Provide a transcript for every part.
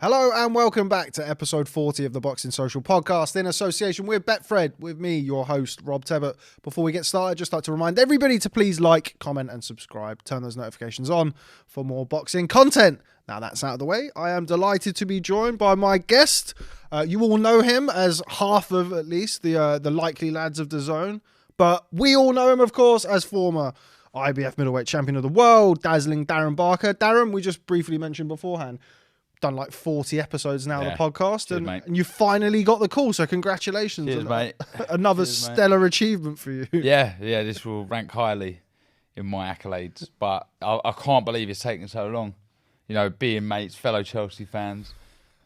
Hello and welcome back to episode 40 of the Boxing Social Podcast in association with Betfred, with me, your host, Rob Tebbutt. Before we get started, I'd just like to remind everybody to please like, comment and subscribe. Turn those notifications on for more boxing content. Now that's out of the way, I am delighted to be joined by my guest. You all know him as half of, at least, the likely lads of the zone. But we all know him, of course, as former IBF middleweight champion of the world, Dazzling Darren Barker. Darren, we just briefly mentioned beforehand, done like 40 episodes now of the podcast. Cheers, and you finally got the call, so congratulations. Cheers, mate. Another stellar achievement for you. Yeah, this will rank highly in my accolades. But I can't believe it's taken so long. You know, being mates, fellow Chelsea fans.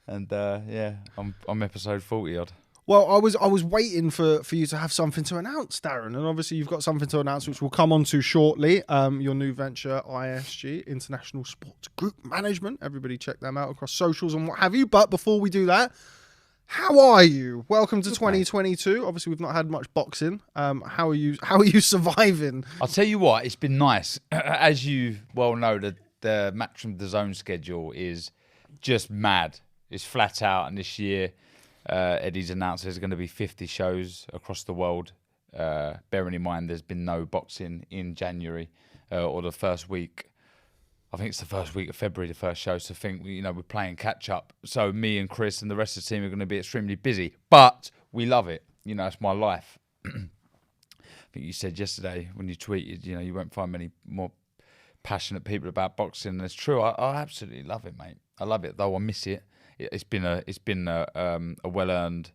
And I'm episode 40 odd. Well, I was waiting for you to have something to announce, Darren, and obviously you've got something to announce, which we'll come on to shortly. Your new venture, ISG, International Sports Group Management. Everybody check them out across socials and what have you. But before we do that, how are you? Welcome to 2022. Obviously, we've not had much boxing. How are you surviving? I'll tell you what, it's been nice. As you well know, the Matchroom The Zone schedule is just mad. It's flat out, and this year Eddie's announced there's going to be 50 shows across the world. Bearing in mind there's been no boxing in January or the first week. I think it's the first week of February, the first show. So I think we're playing catch up. So me and Chris and the rest of the team are going to be extremely busy, but we love it. It's my life. I think you said yesterday when you tweeted, you won't find many more passionate people about boxing. And it's true. I absolutely love it, mate. I love it, though I miss it. It's been a well-earned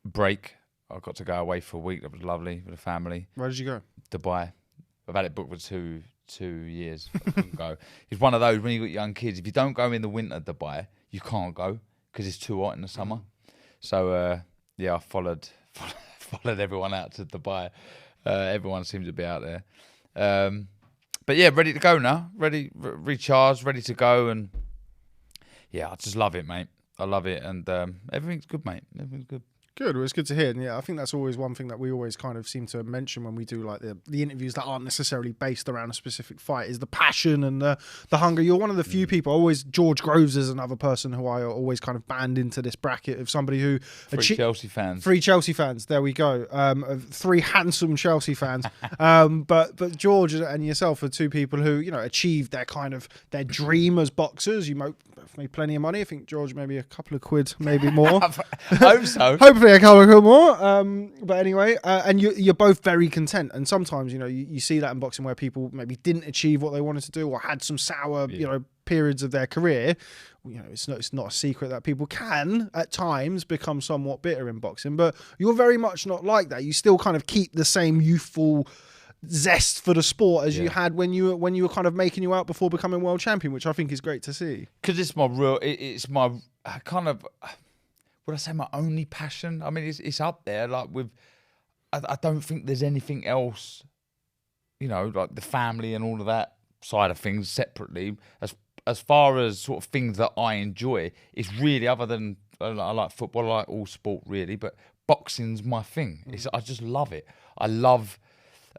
break. I got to go away for a week. That was lovely with the family. Where did you go? Dubai. I've had it booked for two years. I couldn't go. It's one of those when you got young kids. If you don't go in the winter, Dubai, you can't go because it's too hot in the summer. So I followed everyone out to Dubai. Everyone seems to be out there. But yeah, ready to go now. Recharged, ready to go and. Yeah, I just love it, mate. I love it, and everything's good, mate. Everything's good. Good. Well, it's good to hear. And yeah, I think that's always one thing that we always kind of seem to mention when we do like the interviews that aren't necessarily based around a specific fight is the passion and the hunger. You're one of the few people. George Groves is another person who I always kind of band into this bracket of somebody who Chelsea fans. 3 Chelsea fans. There we go. 3 handsome Chelsea fans. But George and yourself are 2 people who achieved their dream as boxers. You made plenty of money. I think George maybe a couple of quid, maybe more. I hope so. Hopefully a couple of more. But anyway, and you're both very content. And sometimes, you see that in boxing where people maybe didn't achieve what they wanted to do or had some sour, periods of their career. It's not a secret that people can at times become somewhat bitter in boxing, but you're very much not like that. You still kind of keep the same youthful zest for the sport as you had when you were kind of making you out before becoming world champion, which I think is great to see. Because it's my kind of, would I say my only passion? I mean, it's up there. Like I don't think there's anything else, like the family and all of that side of things separately. As far as sort of things that I enjoy, it's really other than I like football, I like all sport really, but boxing's my thing. I just love it. I love.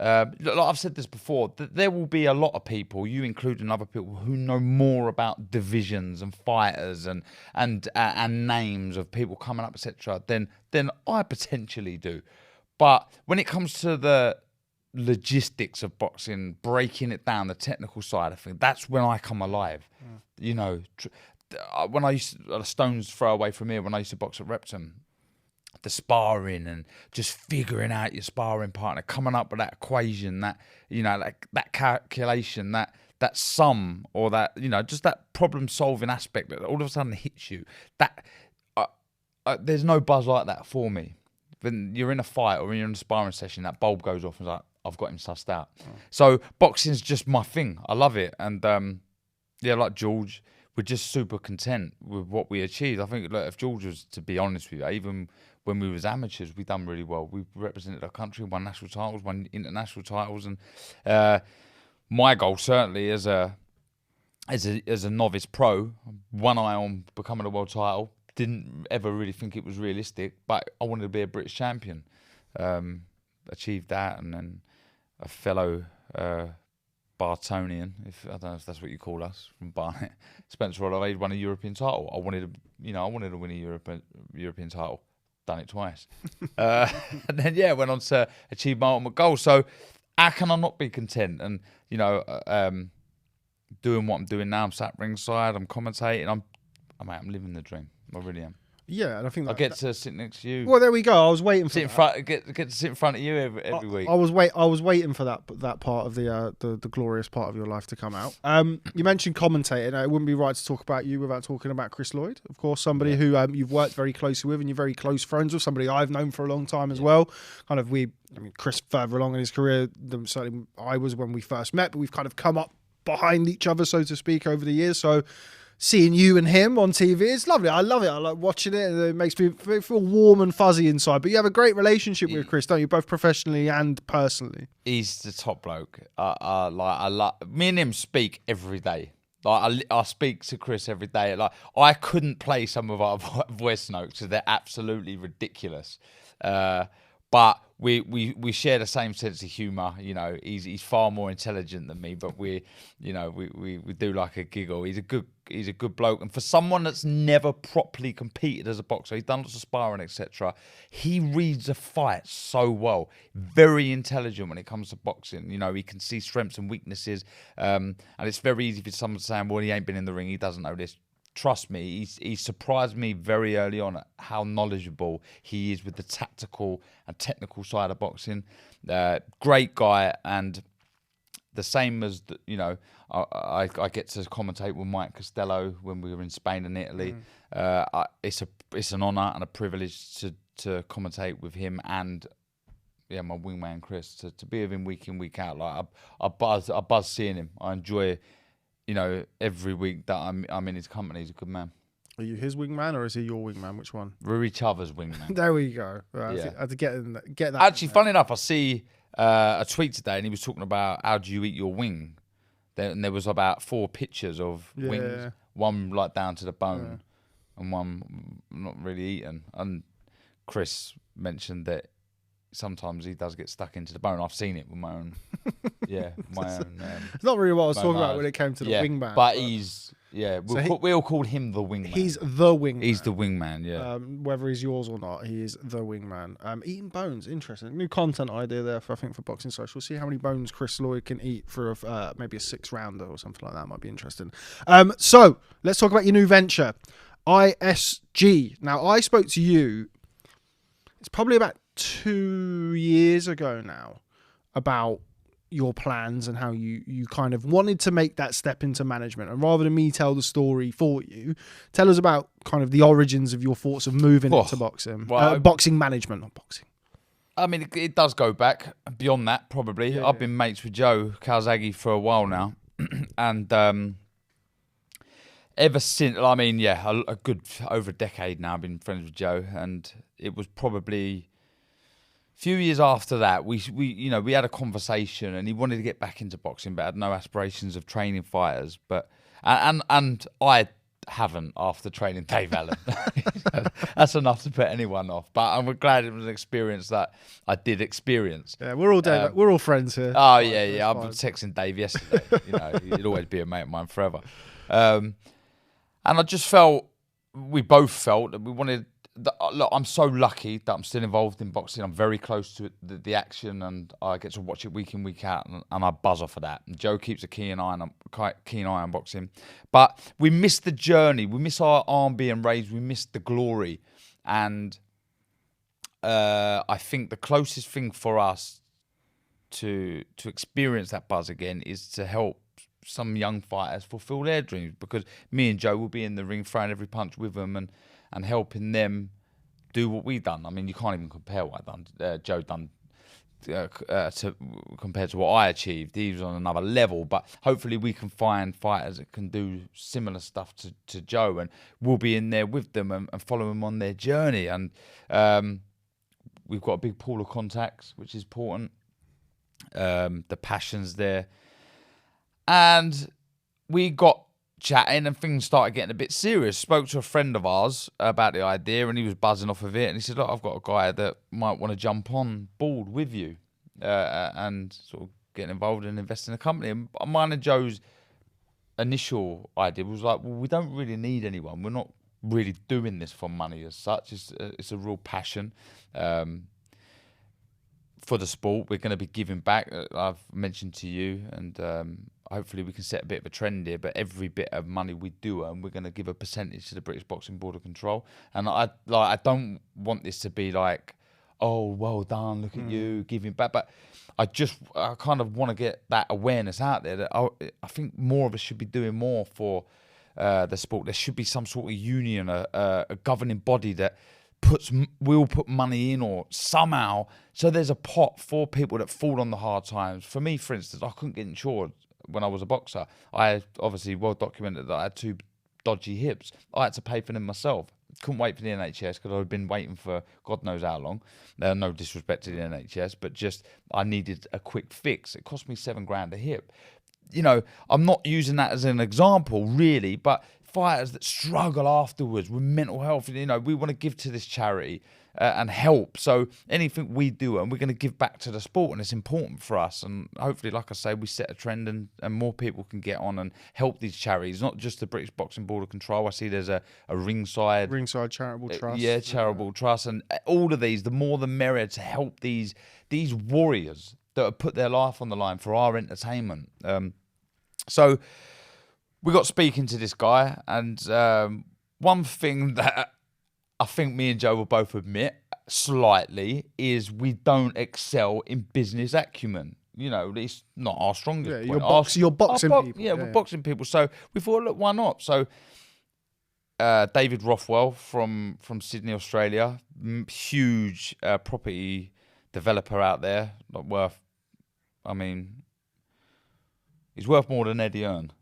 Like I've said this before, that there will be a lot of people, you including other people, who know more about divisions and fighters and names of people coming up, etc., than I potentially do. But when it comes to the logistics of boxing, breaking it down, the technical side of things, that's when I come alive. When I used to, a stone's throw away from here, when I used to box at Repton, the sparring and just figuring out your sparring partner, coming up with that equation, that that calculation, that sum, or that just that problem solving aspect that all of a sudden hits you. That there's no buzz like that for me. When you're in a fight or when you're in a sparring session, that bulb goes off and it's like, I've got him sussed out. So boxing's just my thing. I love it, and like George, we're just super content with what we achieved. I think if George was, to be honest with you, even when we was amateurs, we done really well. We represented our country, won national titles, won international titles, and my goal certainly as a novice pro, one eye on becoming a world title. Didn't ever really think it was realistic, but I wanted to be a British champion. Achieved that, and then a fellow Bartonian, if I don't know if that's what you call us from Barnet. Spencer Holloway won a European title. I wanted to win a European title. Done it twice. And then went on to achieve my ultimate goal. So how can I not be content? And doing what I'm doing now, I'm sat ringside, I'm commentating, I'm living the dream. I really am. Yeah, and I think I get to sit next to you. Well, there we go. I was waiting for get to sit in front of you every week. I was waiting for that part of the glorious part of your life to come out. You mentioned commentating. It wouldn't be right to talk about you without talking about Chris Lloyd, of course, somebody who you've worked very closely with and you're very close friends with. Somebody I've known for a long time as well. Chris further along in his career than certainly I was when we first met, but we've kind of come up behind each other, so to speak, over the years. So seeing you and him on TV, it's lovely. I love it. I like watching it. It makes me feel warm and fuzzy inside. But you have a great relationship with Chris, don't you? Both professionally and personally. He's the top bloke. Me and him speak every day. I speak to Chris every day. Like, I couldn't play some of our voice notes because they're absolutely ridiculous. But we share the same sense of humour. You know, he's far more intelligent than me, but we do like a giggle. He's a good bloke, and for someone that's never properly competed as a boxer, he's done lots of sparring, etc. He reads a fight so well. Very intelligent when it comes to boxing. You know, he can see strengths and weaknesses, and it's very easy for someone to say, "Well, he ain't been in the ring, he doesn't know this." Trust me, he surprised me very early on at how knowledgeable he is with the tactical and technical side of boxing. Great guy, and the same as I get to commentate with Mike Costello when we were in Spain and Italy. It's an honour and a privilege to commentate with him and my wingman Chris, to be with him week in, week out. Like I buzz seeing him. I enjoy. Every week that I'm in his company. He's a good man. Are you his wingman or is he your wingman? Which one? We're each other's wingman. There we go. Right, I had to get that. Actually, funny enough, I see a tweet today, and he was talking about how do you eat your wing. And there was about 4 pictures of wings, one like down to the bone, and one not really eaten. And Chris mentioned that sometimes he does get stuck into the bone. I've seen it with my own. It's not really what I was talking about when it came to the wingman. But he's we all called him the wingman. He's the wingman. He's the wingman. Yeah. Whether he's yours or not, he is the wingman. Eating bones, interesting. New content idea there for Boxing Social. We'll see how many bones Chris Lloyd can eat for maybe a 6-rounder or something like that. Might be interesting. So let's talk about your new venture, ISG. Now I spoke to you. It's probably about 2 years ago now about your plans and how you kind of wanted to make that step into management. And rather than me tell the story for you, tell us about kind of the origins of your thoughts of moving into boxing. Well, boxing management, not boxing. I mean, it does go back beyond that, probably. Yeah. I've been mates with Joe Calzaghe for a while now. And ever since, I mean, a good over a decade now I've been friends with Joe. And it was probably few years after that, we had a conversation, and he wanted to get back into boxing, but had no aspirations of training fighters. But and I haven't after training Dave Allen. That's enough to put anyone off. But I'm glad it was an experience that I did experience. Yeah, we're all friends here. Oh yeah. I was texting Dave yesterday. He'd always be a mate of mine forever. And I just felt, we both felt that we wanted. Look, I'm so lucky that I'm still involved in boxing. I'm very close to the action, and I get to watch it week in, week out, and I buzz off of that. And Joe keeps a keen eye on boxing. But we miss the journey. We miss our arm being raised. We miss the glory. And I think the closest thing for us to experience that buzz again is to help some young fighters fulfill their dreams, because me and Joe will be in the ring throwing every punch with them and helping them do what we've done. I mean, you can't even compare what Joe done compared to what I achieved. He was on another level, but hopefully we can find fighters that can do similar stuff to Joe, and we'll be in there with them and follow them on their journey. And we've got a big pool of contacts, which is important. The passion's there. And we got chatting and things started getting a bit serious. Spoke to a friend of ours about the idea, and he was buzzing off of it, and he said, look, I've got a guy that might want to jump on board with you and sort of getting involved and investing in a company. And mine and Joe's initial idea was like, well, we don't really need anyone. We're not really doing this for money as such. It's a real passion for the sport. We're going to be giving back. I've mentioned to you, and hopefully we can set a bit of a trend here, but every bit of money we do earn, we're going to give a percentage to the British Boxing Board of Control. And I don't want this to be like, oh, well done, look at you, giving back. But I kind of want to get that awareness out there that I think more of us should be doing more for the sport. There should be some sort of union, a governing body that will put money in, or somehow, so there's a pot for people that fall on the hard times. For me, for instance, I couldn't get insured when I was a boxer. I obviously well documented that I had 2 dodgy hips. I had to pay for them myself. Couldn't wait for the NHS because I'd been waiting for God knows how long. No disrespect to the NHS, but just I needed a quick fix. It cost me $7,000 a hip. You know, I'm not using that as an example really, but fighters that struggle afterwards with mental health, you know, we want to give to this charity and help. So anything we do, and we're going to give back to the sport, and it's important for us. And hopefully, like I say, we set a trend, and more people can get on and help these charities, not just the British Boxing Board of Control. I see there's a Ringside Charitable Trust. Yeah, Charitable Trust. And all of these, the more the merrier, to help these warriors that have put their life on the line for our entertainment. So we got speaking to this guy, and one thing that I think me and Joe will both admit slightly is we don't excel in business acumen. You know, it's not our strongest point. You're boxing people. Yeah, we're boxing people. So we thought, look, why not? So David Rothwell from Sydney, Australia, huge property developer out there, not worth, I mean, he's worth more than Eddie Earn.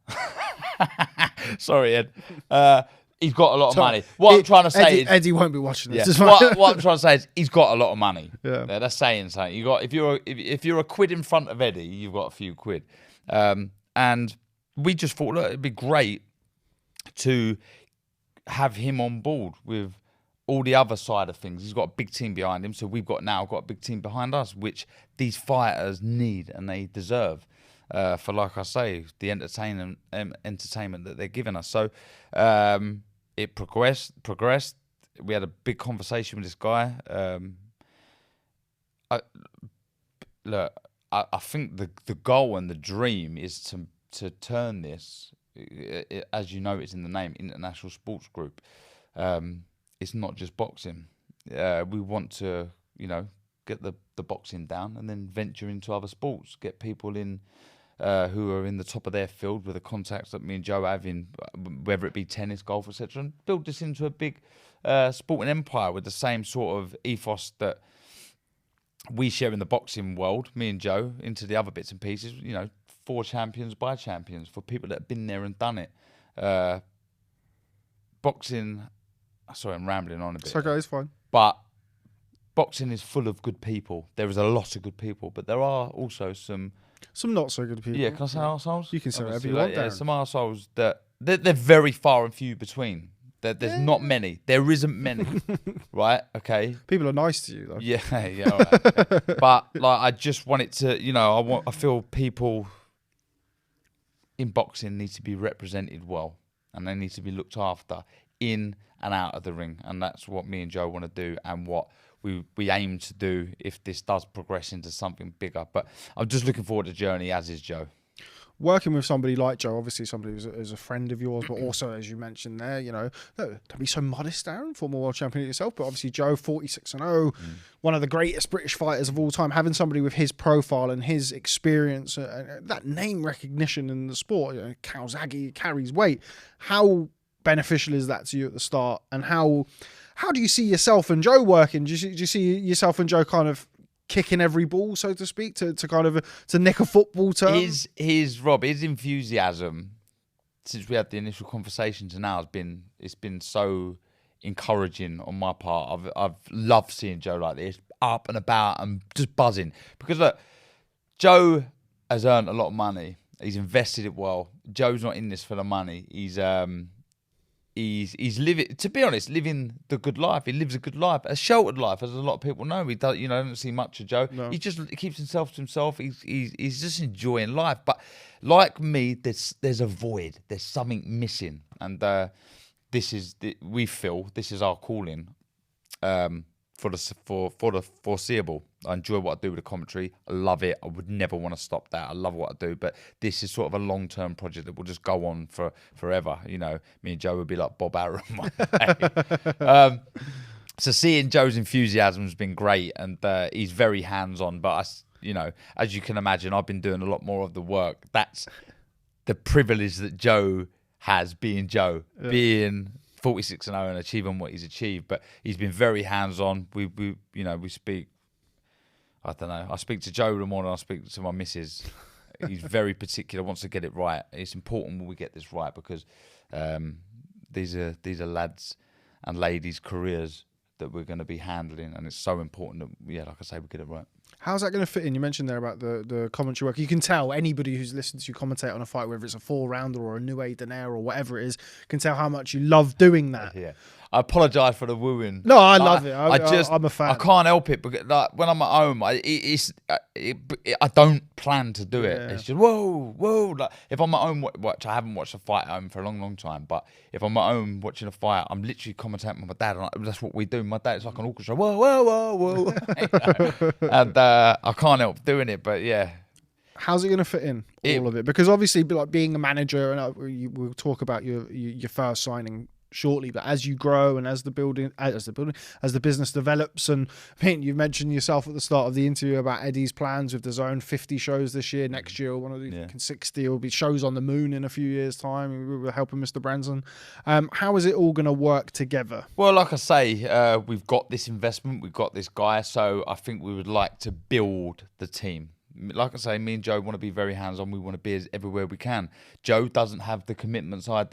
Sorry, Ed. He's got a lot of money. What I'm trying to say is Eddie won't be watching this. Yeah. What I'm trying to say is he's got a lot of money. Yeah, that's saying something. You got if you're a quid in front of Eddie, you've got a few quid. And we just thought, look, it'd be great to have him on board with all the other side of things. He's got a big team behind him, so we've got a big team behind us, which these fighters need and they deserve. For, like I say, the entertainment that they're giving us. So it progressed. We had a big conversation with this guy. I think the goal and the dream is to turn this, as you know, it's in the name, International Sports Group. It's not just boxing. We want to, you know, get the boxing down and then venture into other sports, get people in who are in the top of their field with the contacts that me and Joe have in, whether it be tennis, golf, etc., and build this into a big sporting empire with the same sort of ethos that we share in the boxing world, me and Joe, into the other bits and pieces, you know, for champions, by champions, for people that have been there and done it. Boxing, sorry, I'm rambling on a bit. It's okay, it's fine. But boxing is full of good people. There is a lot of good people, but there are also some not so good people. Yeah, can I say arseholes? You can say whatever you want, Darren. Some arseholes that they're very far and few between. There's not many. There isn't many, right? Okay. People are nice to you, though. Yeah, all right. But like, I just want it to, you know, I feel people in boxing need to be represented well, and they need to be looked after in and out of the ring, and that's what me and Joe want to do, and what we aim to do if this does progress into something bigger. But I'm just looking forward to the journey, as is Joe. Working with somebody like Joe, obviously somebody who's a friend of yours, but also, as you mentioned there, you know, don't be so modest, Darren, former world champion yourself, but obviously Joe, 46-0, one of the greatest British fighters of all time, having somebody with his profile and his experience, that name recognition in the sport, you know, Calzaghe carries weight. How beneficial is that to you at the start, and how do you see yourself and Joe working? Do you see yourself and Joe kind of kicking every ball, so to speak, to kind of to nick a football term? His enthusiasm since we had the initial conversation to now it's been so encouraging on my part. I've loved seeing Joe like this, up and about and just buzzing, because look, Joe has earned a lot of money. He's invested it well. Joe's not in this for the money. he's living. To be honest, living the good life. He lives a good life, a sheltered life, as a lot of people know. He does, I don't see much of Joe. No. He just keeps himself to himself. He's just enjoying life. But like me, there's a void. There's something missing, and we feel this is our calling. For the foreseeable. I enjoy what I do with the commentary. I love it. I would never want to stop that. I love what I do, but this is sort of a long-term project that will just go on forever. Me and Joe would be like Bob Arum one day. So seeing Joe's enthusiasm has been great, and he's very hands-on. But as you can imagine, I've been doing a lot more of the work. That's the privilege that Joe has, being Joe, being 46-0 and achieving what he's achieved, but he's been very hands-on. We speak. I don't know. I speak to Joe in the morning. I speak to my missus. He's very particular. Wants to get it right. It's important when we get this right, because these are lads and ladies' careers that we're going to be handling, and it's so important that, like I say, we get it right. How's that going to fit in? You mentioned there about the commentary work. You can tell anybody who's listened to you commentate on a fight, whether it's a 4-rounder or a new Danair or whatever it is, can tell how much you love doing that. Yeah. I apologise for the wooing. No, I love it. I'm a fan. I can't help it, because when I'm at home, I don't plan to do it. Yeah. It's just whoa. Like, if I'm at home, I haven't watched a fight at home for a long, long time. But if I'm at home watching a fight, I'm literally commentating with my dad, and that's what we do. My dad's like an orchestra. Whoa. And I can't help doing it, but yeah. How's it going to fit in, all of it? Because obviously, like being a manager, and we'll talk about your first signing shortly, but as you grow and as the business develops, and I mean, you mentioned yourself at the start of the interview about Eddie's plans with DAZN, 50 shows this year. Next year, one of the 60 will be shows on the moon in a few years' time. We were helping Mr. Branson. How is it all going to work together? Well, like I say, we've got this investment, we've got this guy, so I think we would like to build the team. Like I say, me and Joe want to be very hands-on. We want to be everywhere we can. Joe doesn't have the commitments I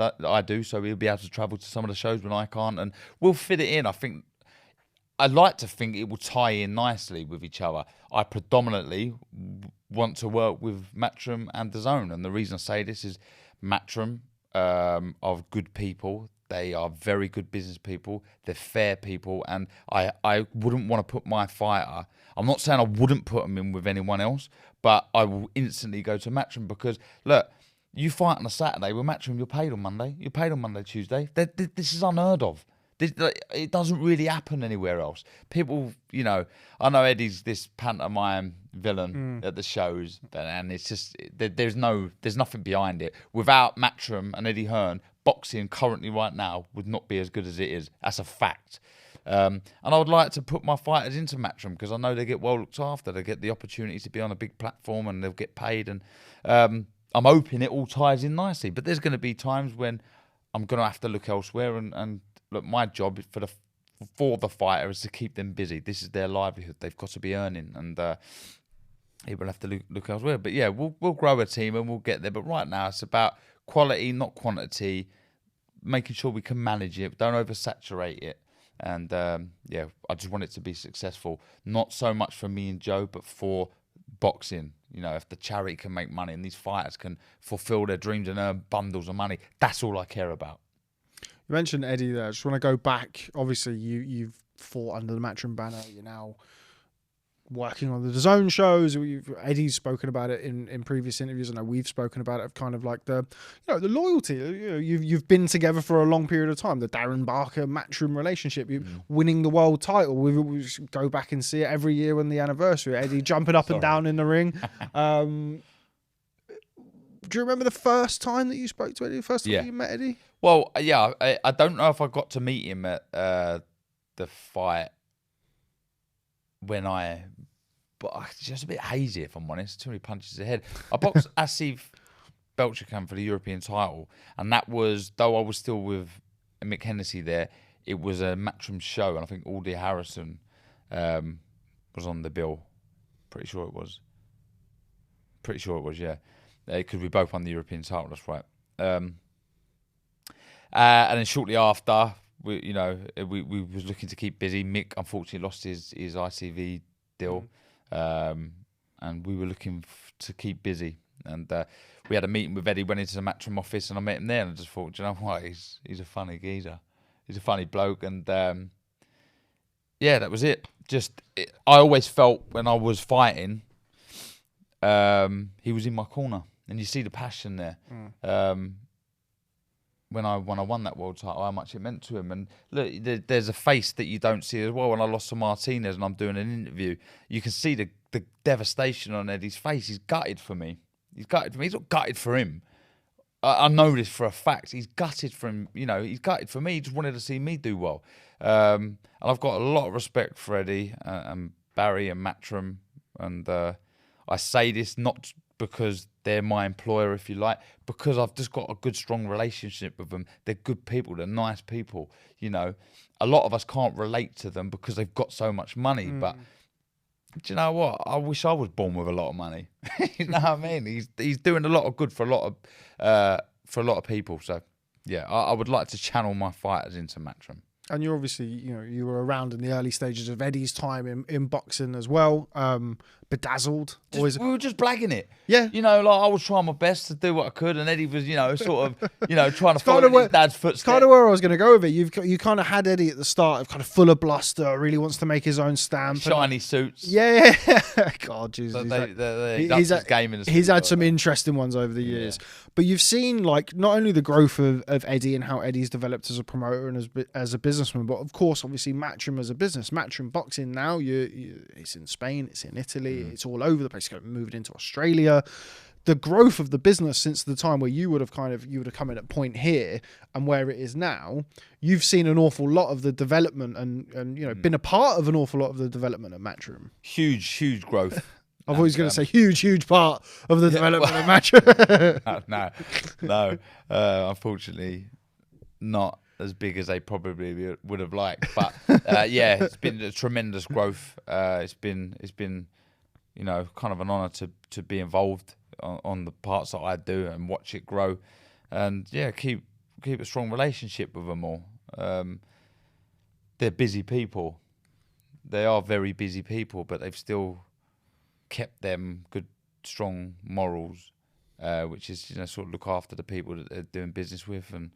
do, so he'll be able to travel to some of the shows when I can't, and we'll fit it in. I like to think it will tie in nicely with each other. I predominantly want to work with Matchroom and DAZN, and the reason I say this is Matchroom are good people. They are very good business people. They're fair people, and I wouldn't want to put my fighter. I'm not saying I wouldn't put them in with anyone else, but I will instantly go to Matchroom, because look, you fight on a Saturday with Matchroom, you're paid on Monday. You're paid on Monday, Tuesday. This is unheard of. It doesn't really happen anywhere else. People, I know Eddie's this pantomime villain at the shows, and it's just there's nothing behind it. Without Matchroom and Eddie Hearn, boxing currently right now would not be as good as it is. That's a fact. And I would like to put my fighters into Matchroom, because I know they get well looked after. They get the opportunity to be on a big platform, and they'll get paid. And I'm hoping it all ties in nicely. But there's going to be times when I'm going to have to look elsewhere. And look, my job for the fighter is to keep them busy. This is their livelihood. They've got to be earning, and he will have to look elsewhere. But yeah, we'll grow a team and we'll get there. But right now, it's about quality, not quantity. Making sure we can manage it, don't oversaturate it. And I just want it to be successful. Not so much for me and Joe, but for boxing. If the charity can make money and these fighters can fulfill their dreams and earn bundles of money, that's all I care about. You mentioned Eddie there. I just want to go back. Obviously, you've fought under the Matchroom banner. You're now working on the DAZN shows. Eddie's spoken about it in previous interviews. I know we've spoken about it, of kind of like the loyalty. You've been together for a long period of time. The Darren Barker Matchroom relationship. You winning the world title. We go back and see it every year on the anniversary. Eddie jumping up and down in the ring. Do you remember the first time that you spoke to Eddie? The first time that you met Eddie? Well, yeah. I don't know if I got to meet him at the fight but it's just a bit hazy, if I'm honest. Too many punches ahead. I boxed Asif Belchikam for the European title, and that was, though I was still with Mick Hennessy there, it was a Matchroom show, and I think Aldi Harrison was on the bill. Pretty sure it was, yeah. Because we both won the European title, that's right. And then shortly after, we was looking to keep busy. Mick unfortunately lost his ITV deal, and we were looking to keep busy. And we had a meeting with Eddie, went into the Matchroom office, and I met him there, and I just thought, do you know what, he's a funny geezer. He's a funny bloke, and yeah, that was it. I always felt when I was fighting, he was in my corner, and you see the passion there. When I won that world title, how much it meant to him. And look, there's a face that you don't see as well. When I lost to Martinez and I'm doing an interview, you can see the devastation on Eddie's face. He's gutted for me. He's gutted for me. He's not gutted for him. I know this for a fact. He's gutted for him. You know, he's gutted for me. He just wanted to see me do well. And I've got a lot of respect for Eddie and Barry and Matchroom. And I say this not because they're my employer, if you like, because I've just got a good, strong relationship with them. They're good people. They're nice people. You know, a lot of us can't relate to them because they've got so much money. But do you know what? I wish I was born with a lot of money. You know what I mean? He's doing a lot of good for a lot of people. So yeah, I would like to channel my fighters into Matchroom. And you're obviously, you know, you were around in the early stages of Eddie's time in boxing as well. Bedazzled. We were just blagging it. Yeah. You know, like I was trying my best to do what I could, and Eddie was, you know, sort of, you know, trying to follow his dad's footsteps. It's kind of where I was going to go with it. You kind of had Eddie at the start of kind of full of bluster, really wants to make his own stamp. Shiny suits. Yeah. God, Jesus. So he's had some interesting ones over the years. Yeah. But you've seen, like, not only the growth of Eddie and how Eddie's developed as a promoter and as a businessman, but of course, obviously, Matchroom as a business. Matchroom boxing now, it's in Spain, it's in Italy, it's all over the place. It's moved into Australia. The growth of the business since the time where you would have come in at point here and where it is now, you've seen an awful lot of the development and you know, been a part of an awful lot of the development at Matchroom. Huge growth. I thought he was going to say huge part of the development of Matchroom. No. Unfortunately, not as big as they probably would have liked. But yeah, it's been a tremendous growth. It's been you know, kind of an honour to be involved on the parts that I do and watch it grow, and yeah, keep a strong relationship with them all. They're busy people. They are very busy people, but they've still kept them good, strong morals, which is, you know, sort of look after the people that they're doing business with, and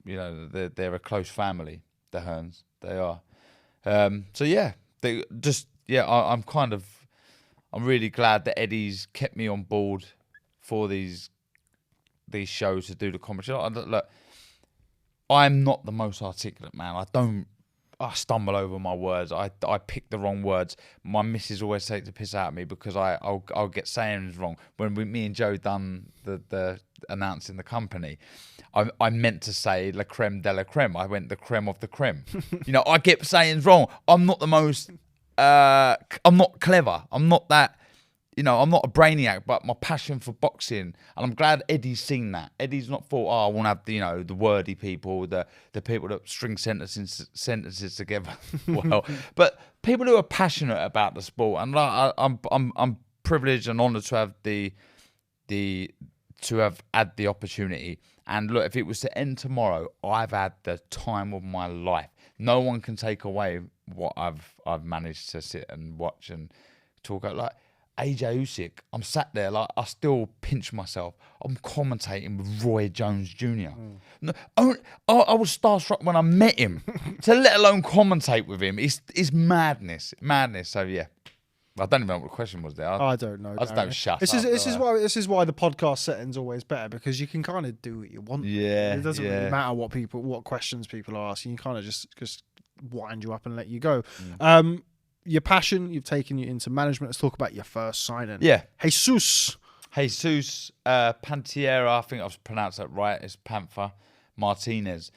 you know, they're a close family. The Hearns, they are. So yeah, they just. Yeah, I'm really glad that Eddie's kept me on board for these shows to do the commentary. Look, I'm not the most articulate man. I stumble over my words. I pick the wrong words. My missus always takes the piss out of me because I'll get sayings wrong. When me and Joe done the announcing the company, I meant to say la creme de la creme. I went the creme of the creme. You know, I get sayings wrong. I'm not the most. I'm not clever. I'm not that, you know, I'm not a brainiac, but my passion for boxing, and I'm glad Eddie's seen that. Eddie's not thought, I want to have, you know, the wordy people, the people that string sentences together well, but people who are passionate about the sport, and I'm privileged and honoured to have had the opportunity. And look, if it was to end tomorrow, I've had the time of my life. No one can take away what I've managed to sit and watch and talk about. Like AJ Usyk, I'm sat there, like, I still pinch myself. I'm commentating with Roy Jones Jr. No, I was starstruck when I met him. To let alone commentate with him, it's madness. So yeah. I don't even know what the question was there. I don't know. I just don't shut up. This is why the podcast setting's always better, because you can kind of do what you want. Yeah. It doesn't really matter what questions people are asking. You kind of just wind you up and let you go. Your passion, you've taken you into management. Let's talk about your first signing. Yeah. Jesus Pantiera, I think I've pronounced that right. It's Panther Martinez.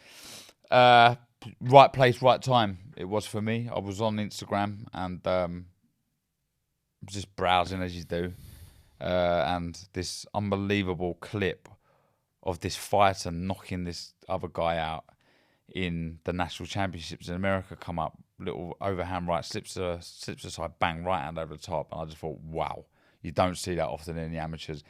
Right place, right time. It was for me. I was on Instagram and just browsing as you do, and this unbelievable clip of this fighter knocking this other guy out in the national championships in America come up. Little overhand right, slips aside, bang, right hand over the top, and I just thought, wow, you don't see that often in the amateurs.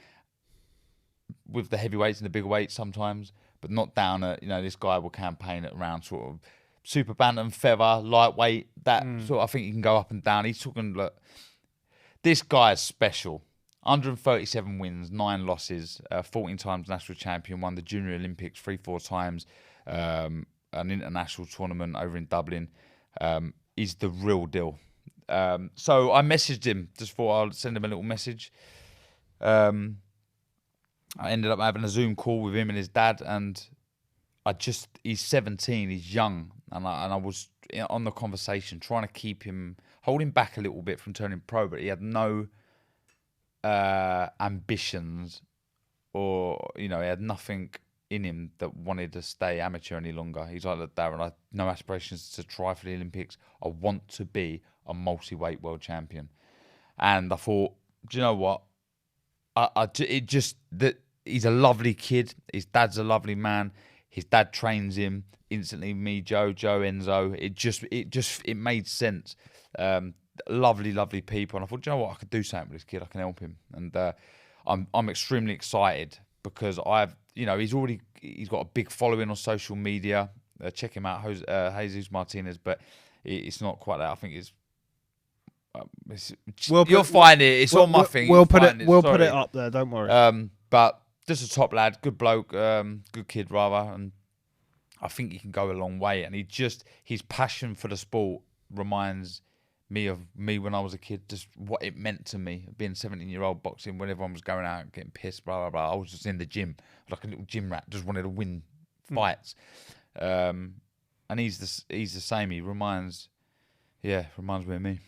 With the heavyweights and the bigger weights sometimes, but not down at, you know, this guy will campaign at around sort of super bantam, feather, lightweight. That sort of, I think you can go up and down. He's talking, look, this guy is special. 137 wins, 9 losses, 14 times national champion, won the Junior Olympics 3-4 times, an international tournament over in Dublin. He's the real deal. So I messaged him, just thought I'd send him a little message. I ended up having a Zoom call with him and his dad, and he's 17, he's young, and I was on the conversation trying to keep him, hold him back a little bit from turning pro, but he had no ambitions, or he had nothing in him that wanted to stay amateur any longer. He's like, look, Darren, I have no aspirations to try for the Olympics. I want to be a multi-weight world champion. And I thought, do you know what? He's a lovely kid. His dad's a lovely man. His dad trains him instantly. Me, Joe, Enzo. It made sense. Lovely people. And I thought, do you know what? I could do something with this kid. I can help him. And I'm extremely excited because he's got a big following on social media. Check him out, Jesus Martinez. But it's not quite that. I think you'll find it. It's on my thing. We'll put it up there. Don't worry. But just a top lad, good bloke, good kid rather, and I think he can go a long way. And his passion for the sport reminds me of me when I was a kid, just what it meant to me, being 17-year-old boxing when everyone was going out and getting pissed, blah, blah, blah. I was just in the gym, like a little gym rat, just wanted to win fights. And he's the same. He reminds me of me.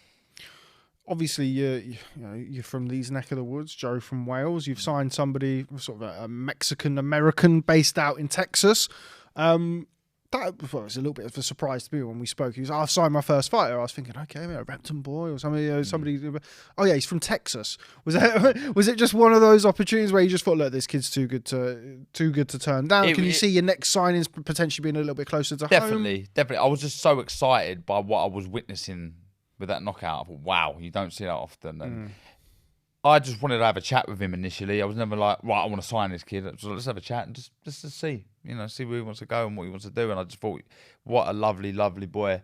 Obviously, you're from these neck of the woods. Joe from Wales. You've signed somebody, sort of a Mexican-American based out in Texas. That was a little bit of a surprise to me when we spoke. He was, I've signed my first fighter. I was thinking, okay, a Repton boy or somebody. Oh yeah, he's from Texas. Was it just one of those opportunities where you just thought, look, this kid's too good to turn down? Can you see your next signings potentially being a little bit closer to home? Definitely. I was just so excited by what I was witnessing with that knockout. I thought, wow, you don't see that often. And I just wanted to have a chat with him initially. I was never like, right, I want to sign this kid. So let's have a chat and just to see, see where he wants to go and what he wants to do. And I just thought, what a lovely, lovely boy.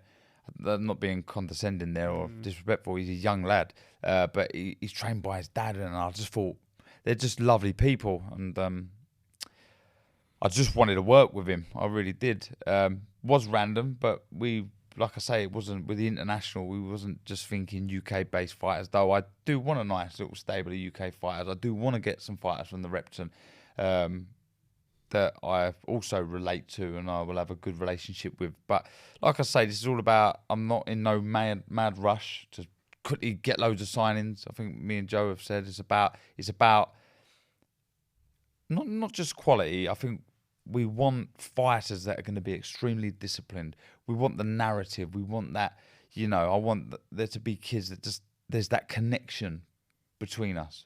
I'm not being condescending there or disrespectful. He's a young lad, but he's trained by his dad. And I just thought, they're just lovely people. And I just wanted to work with him. I really did. Was random, but like I say, it wasn't with the international. We wasn't just thinking UK-based fighters, though I do want a nice little stable of UK fighters. I do want to get some fighters from the Repton that I also relate to and I will have a good relationship with. But like I say, this is all about, I'm not in no mad rush to quickly get loads of signings. I think me and Joe have said it's about not just quality. I think we want fighters that are going to be extremely disciplined. We want the narrative. We want that, I want there to be kids that just, there's that connection between us.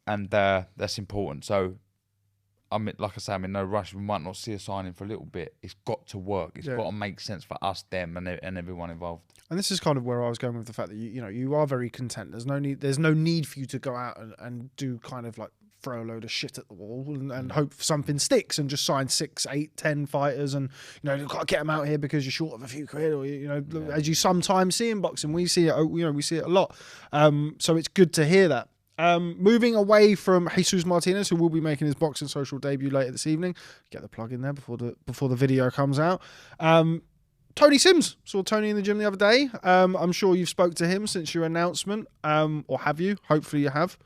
And that's important. So, like I say, I'm in no rush. We might not see a signing for a little bit. It's got to work. It's got to make sense for us, them, and everyone involved. And this is kind of where I was going with the fact that you are very content. There's no need for you to go out and do kind of like throw a load of shit at the wall and hope something sticks and just sign 6, 8, 10 fighters and you've got to get them out here because you're short of a few quid or as you sometimes see in boxing. We see it we see it a lot. So it's good to hear that. Moving away from Jesus Martinez, who will be making his boxing social debut later this evening. Get the plug in there before the video comes out. Tony Sims. Saw Tony in the gym the other day. I'm sure you've spoke to him since your announcement. Or have you? Hopefully you have.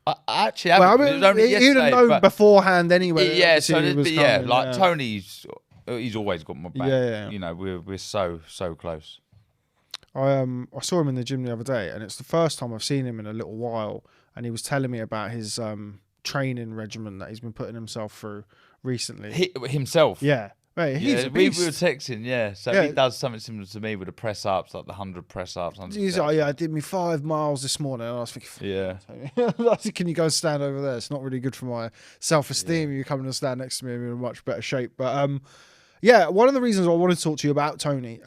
I actually haven't. Well, it was only yesterday, you'd have known beforehand anyway. Yeah, Tony's he's always got my back. Yeah. We're so close. I saw him in the gym the other day, and it's the first time I've seen him in a little while. And he was telling me about his training regimen that he's been putting himself through recently. Himself? Yeah. Right, he's a we beast. were texting, So he does something similar to me with the press ups, like the 100 press ups. He's like, I did me 5 miles this morning. And I was thinking, I said, can you go and stand over there? It's not really good for my self-esteem. You're coming to stand next to me and you're in much better shape. But one of the reasons I wanted to talk to you about Tony,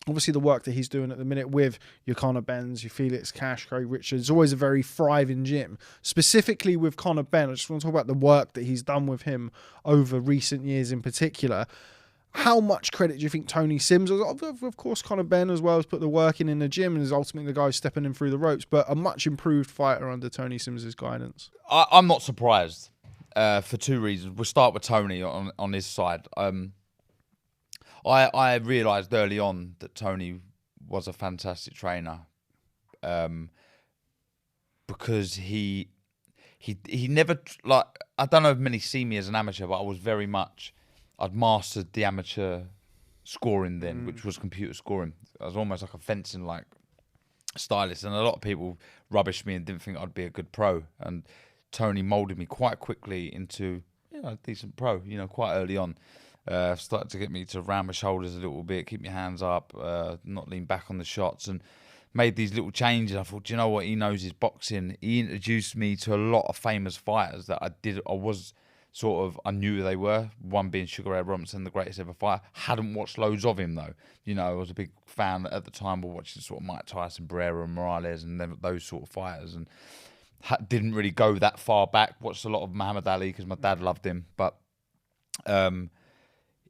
obviously the work that he's doing at the minute with your Conor Benns, your Felix Cash, Craig Richards, always a very thriving gym. Specifically with Conor Benn, I just want to talk about the work that he's done with him over recent years in particular. How much credit do you think Tony Sims, of course, Conor Benn as well, has put the work in the gym and is ultimately the guy stepping in through the ropes, but a much improved fighter under Tony Sims' guidance? I'm not surprised for two reasons. We'll start with Tony on his side. I realised early on that Tony was a fantastic trainer because he never, like, I don't know if many see me as an amateur, but I was very much, I'd mastered the amateur scoring then, which was computer scoring. I was almost like a fencing like stylist, and a lot of people rubbished me and didn't think I'd be a good pro. And Tony moulded me quite quickly into a decent pro. Quite early on, started to get me to round my shoulders a little bit, keep my hands up, not lean back on the shots, and made these little changes. I thought, do you know what? He knows his boxing. He introduced me to a lot of famous fighters that I knew who they were. One being Sugar Ray Robinson, the greatest ever fighter. Hadn't watched loads of him though. I was a big fan at the time of watching sort of Mike Tyson, Barrera, and Morales, and those sort of fighters. And didn't really go that far back. Watched a lot of Muhammad Ali because my dad loved him, but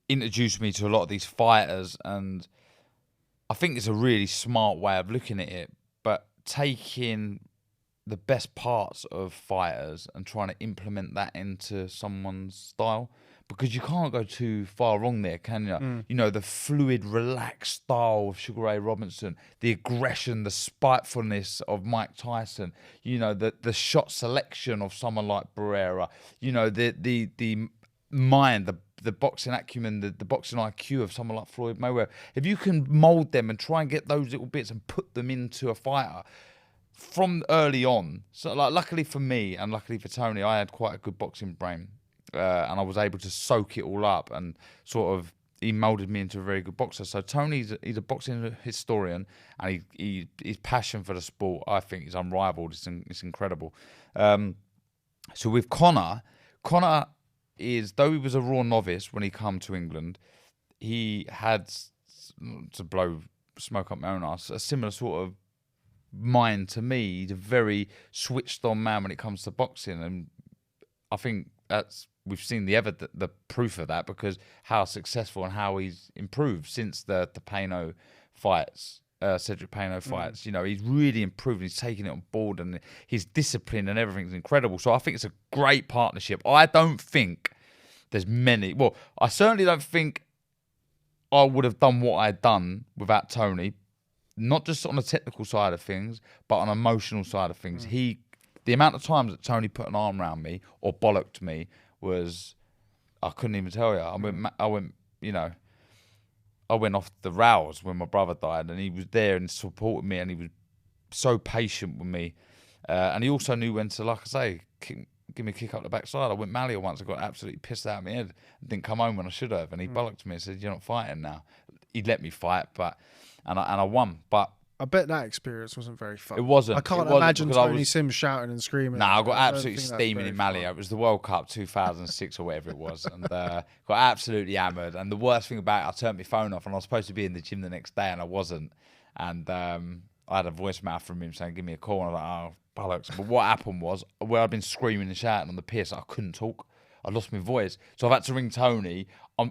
introduced me to a lot of these fighters, and I think it's a really smart way of looking at it. But taking the best parts of fighters and trying to implement that into someone's style, because you can't go too far wrong there, can you? The fluid, relaxed style of Sugar Ray Robinson, the aggression, the spitefulness of Mike Tyson, the shot selection of someone like Barrera, the mind, the boxing acumen, the boxing IQ of someone like Floyd Mayweather. If you can mould them and try and get those little bits and put them into a fighter from early on. So, like, luckily for me and luckily for Tony, I had quite a good boxing brain, and I was able to soak it all up, and sort of he moulded me into a very good boxer. So Tony's he's a boxing historian, and his passion for the sport, I think, is unrivaled. It's incredible. So with Conor is, though he was a raw novice when he came to England, he had, to blow smoke up my own ass, a similar sort of mind to me. He's a very switched on man when it comes to boxing, and I think we've seen the proof of that, because how successful and how he's improved since the Payno fights, Cedric Payno fights. He's really improved. He's taking it on board, and his discipline and everything's incredible. So I think it's a great partnership. I don't think there's many. Well, I certainly don't think I would have done what I'd done without Tony. Not just on the technical side of things, but on the emotional side of things. The amount of times that Tony put an arm around me or bollocked me was, I couldn't even tell you. I went off the rails when my brother died, and he was there and supported me, and he was so patient with me. And he also knew when to, like I say, give me a kick up the backside. I went Malio once. I got absolutely pissed out of my head. Didn't come home when I should have. And he bollocked me and said, "You're not fighting now." He'd let me fight, and I won. But I bet that experience wasn't very fun. It wasn't. I can't imagine Tony Sims shouting and screaming. I got absolutely steaming in Malio. It was the World Cup 2006 or whatever it was, and got absolutely hammered. And the worst thing about it, I turned my phone off, and I was supposed to be in the gym the next day, and I wasn't. And I had a voicemail from him saying, "Give me a call." And I was like, "Oh, bollocks." But what happened was, where I'd been screaming and shouting on the piss, I couldn't talk. I lost my voice. So I've had to ring Tony.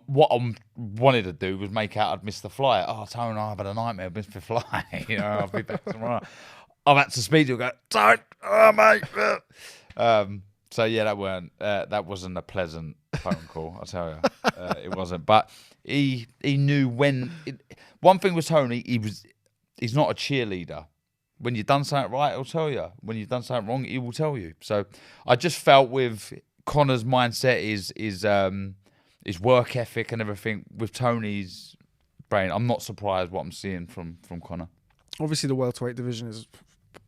What I wanted to do was make out I'd missed the flight. "Oh, Tony, I've had a nightmare. I've missed the flight. I'll be back tomorrow." I've had to speak to him, go, "Tony, oh, mate." So yeah, that wasn't a pleasant phone call, I tell you. It wasn't. But he knew when. One thing with Tony, he's not a cheerleader. When you've done something right, he'll tell you. When you've done something wrong, he will tell you. So I just felt with Conor's mindset, his work ethic and everything, with Tony's brain, I'm not surprised what I'm seeing from Conor. Obviously, the welterweight division is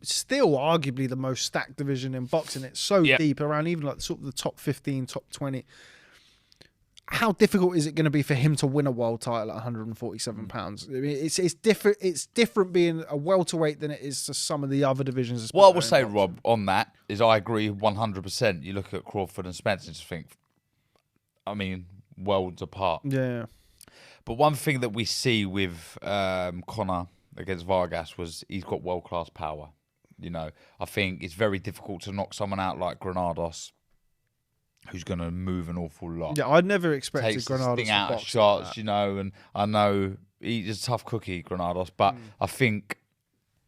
still arguably the most stacked division in boxing. It's so deep, around even like sort of the top 15, top 20. How difficult is it going to be for him to win a world title at 147 pounds? I mean, it's different. It's different being a welterweight than it is to some of the other divisions. What I will say, Rob, on that is I agree 100%. You look at Crawford and Spence and just think, I mean, worlds apart. Yeah. But one thing that we see with Conor against Vargas was he's got world-class power. I think it's very difficult to knock someone out like Granados, who's going to move an awful lot. Yeah, I'd never expected Takes Granados the sting to out of box shots, like that. you know, and I know he's a tough cookie, Granados, but I think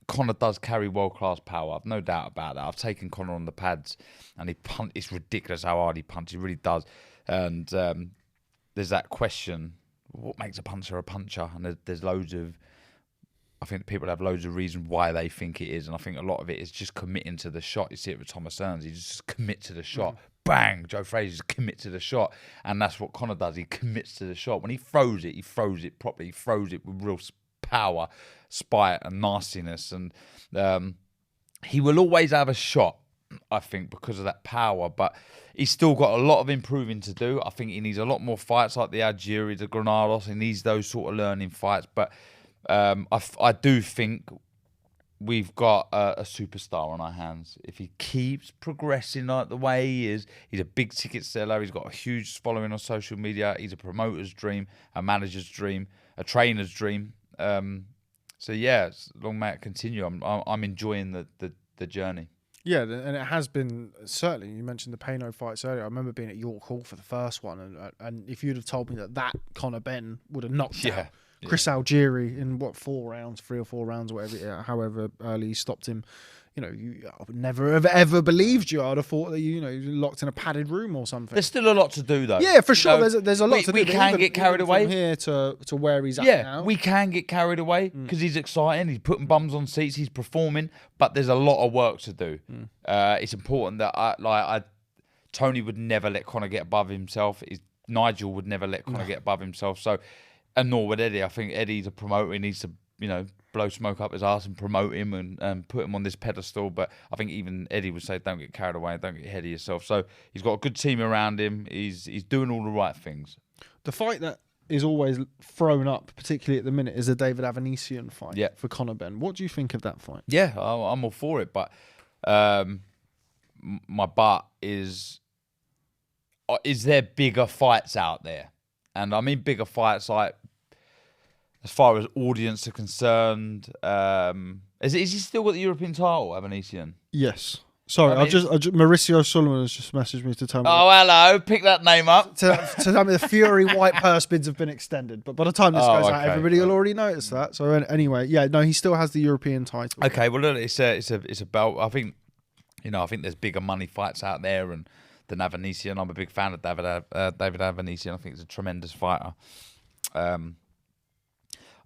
Conor does carry world-class power. I've no doubt about that. I've taken Conor on the pads, and it's ridiculous how hard he punches. He really does. And there's that question, what makes a puncher a puncher? And there's loads of, I think people have loads of reasons why they think it is, and I think a lot of it is just committing to the shot. You see it with Thomas Hearns. He just commit to the shot. Bang! Joe Frazier just commit to the shot. And that's what Conor does. He commits to the shot. When he throws it properly. He throws it with real power, spite and nastiness. And he will always have a shot, I think, because of that power. But he's still got a lot of improving to do. I think he needs a lot more fights like the Algieri, the Granados. He needs those sort of learning fights. But I do think we've got a superstar on our hands. If he keeps progressing like the way he is, he's a big ticket seller. He's got a huge following on social media. He's a promoter's dream, a manager's dream, a trainer's dream. So yeah, long may it continue. I'm enjoying the journey. Yeah, and it has been, certainly, you mentioned the Payno fights earlier. I remember being at York Hall for the first one, and if you'd have told me that Conor Benn would have knocked out Chris Algieri in 3 or 4 rounds, or whatever, however early he stopped him, I would never have ever believed you. I'd have thought that you locked in a padded room or something. There's still a lot to do, though. Yeah, for sure. There's a lot to do. We can get carried away from here to where he's at now. Yeah, we can get carried away because he's exciting. He's putting bums on seats. He's performing, but there's a lot of work to do. It's important that Tony would never let Conor get above himself. Nigel would never let Conor get above himself. So, and nor would Eddie. I think Eddie's a promoter. He needs to, blow smoke up his ass and promote him and put him on this pedestal. But I think even Eddie would say, don't get carried away, don't get ahead of yourself. So he's got a good team around him. He's doing all the right things. The fight that is always thrown up, particularly at the minute, is a David Avanesian fight for Conor Benn. What do you think of that fight? Yeah, I'm all for it. But my butt is there bigger fights out there? And I mean bigger fights like, as far as audience are concerned, is he still got the European title, Avanesian? Yes. Sorry, Mauricio Sullivan has just messaged me to tell me. Oh, hello. Pick that name up. to tell me the Fury White purse bids have been extended. But by the time this goes out, everybody will already notice that. So anyway, he still has the European title. Okay, well, look, it's a belt. I think, I think there's bigger money fights out there than Avanesian. I'm a big fan of David Avanesian. I think he's a tremendous fighter.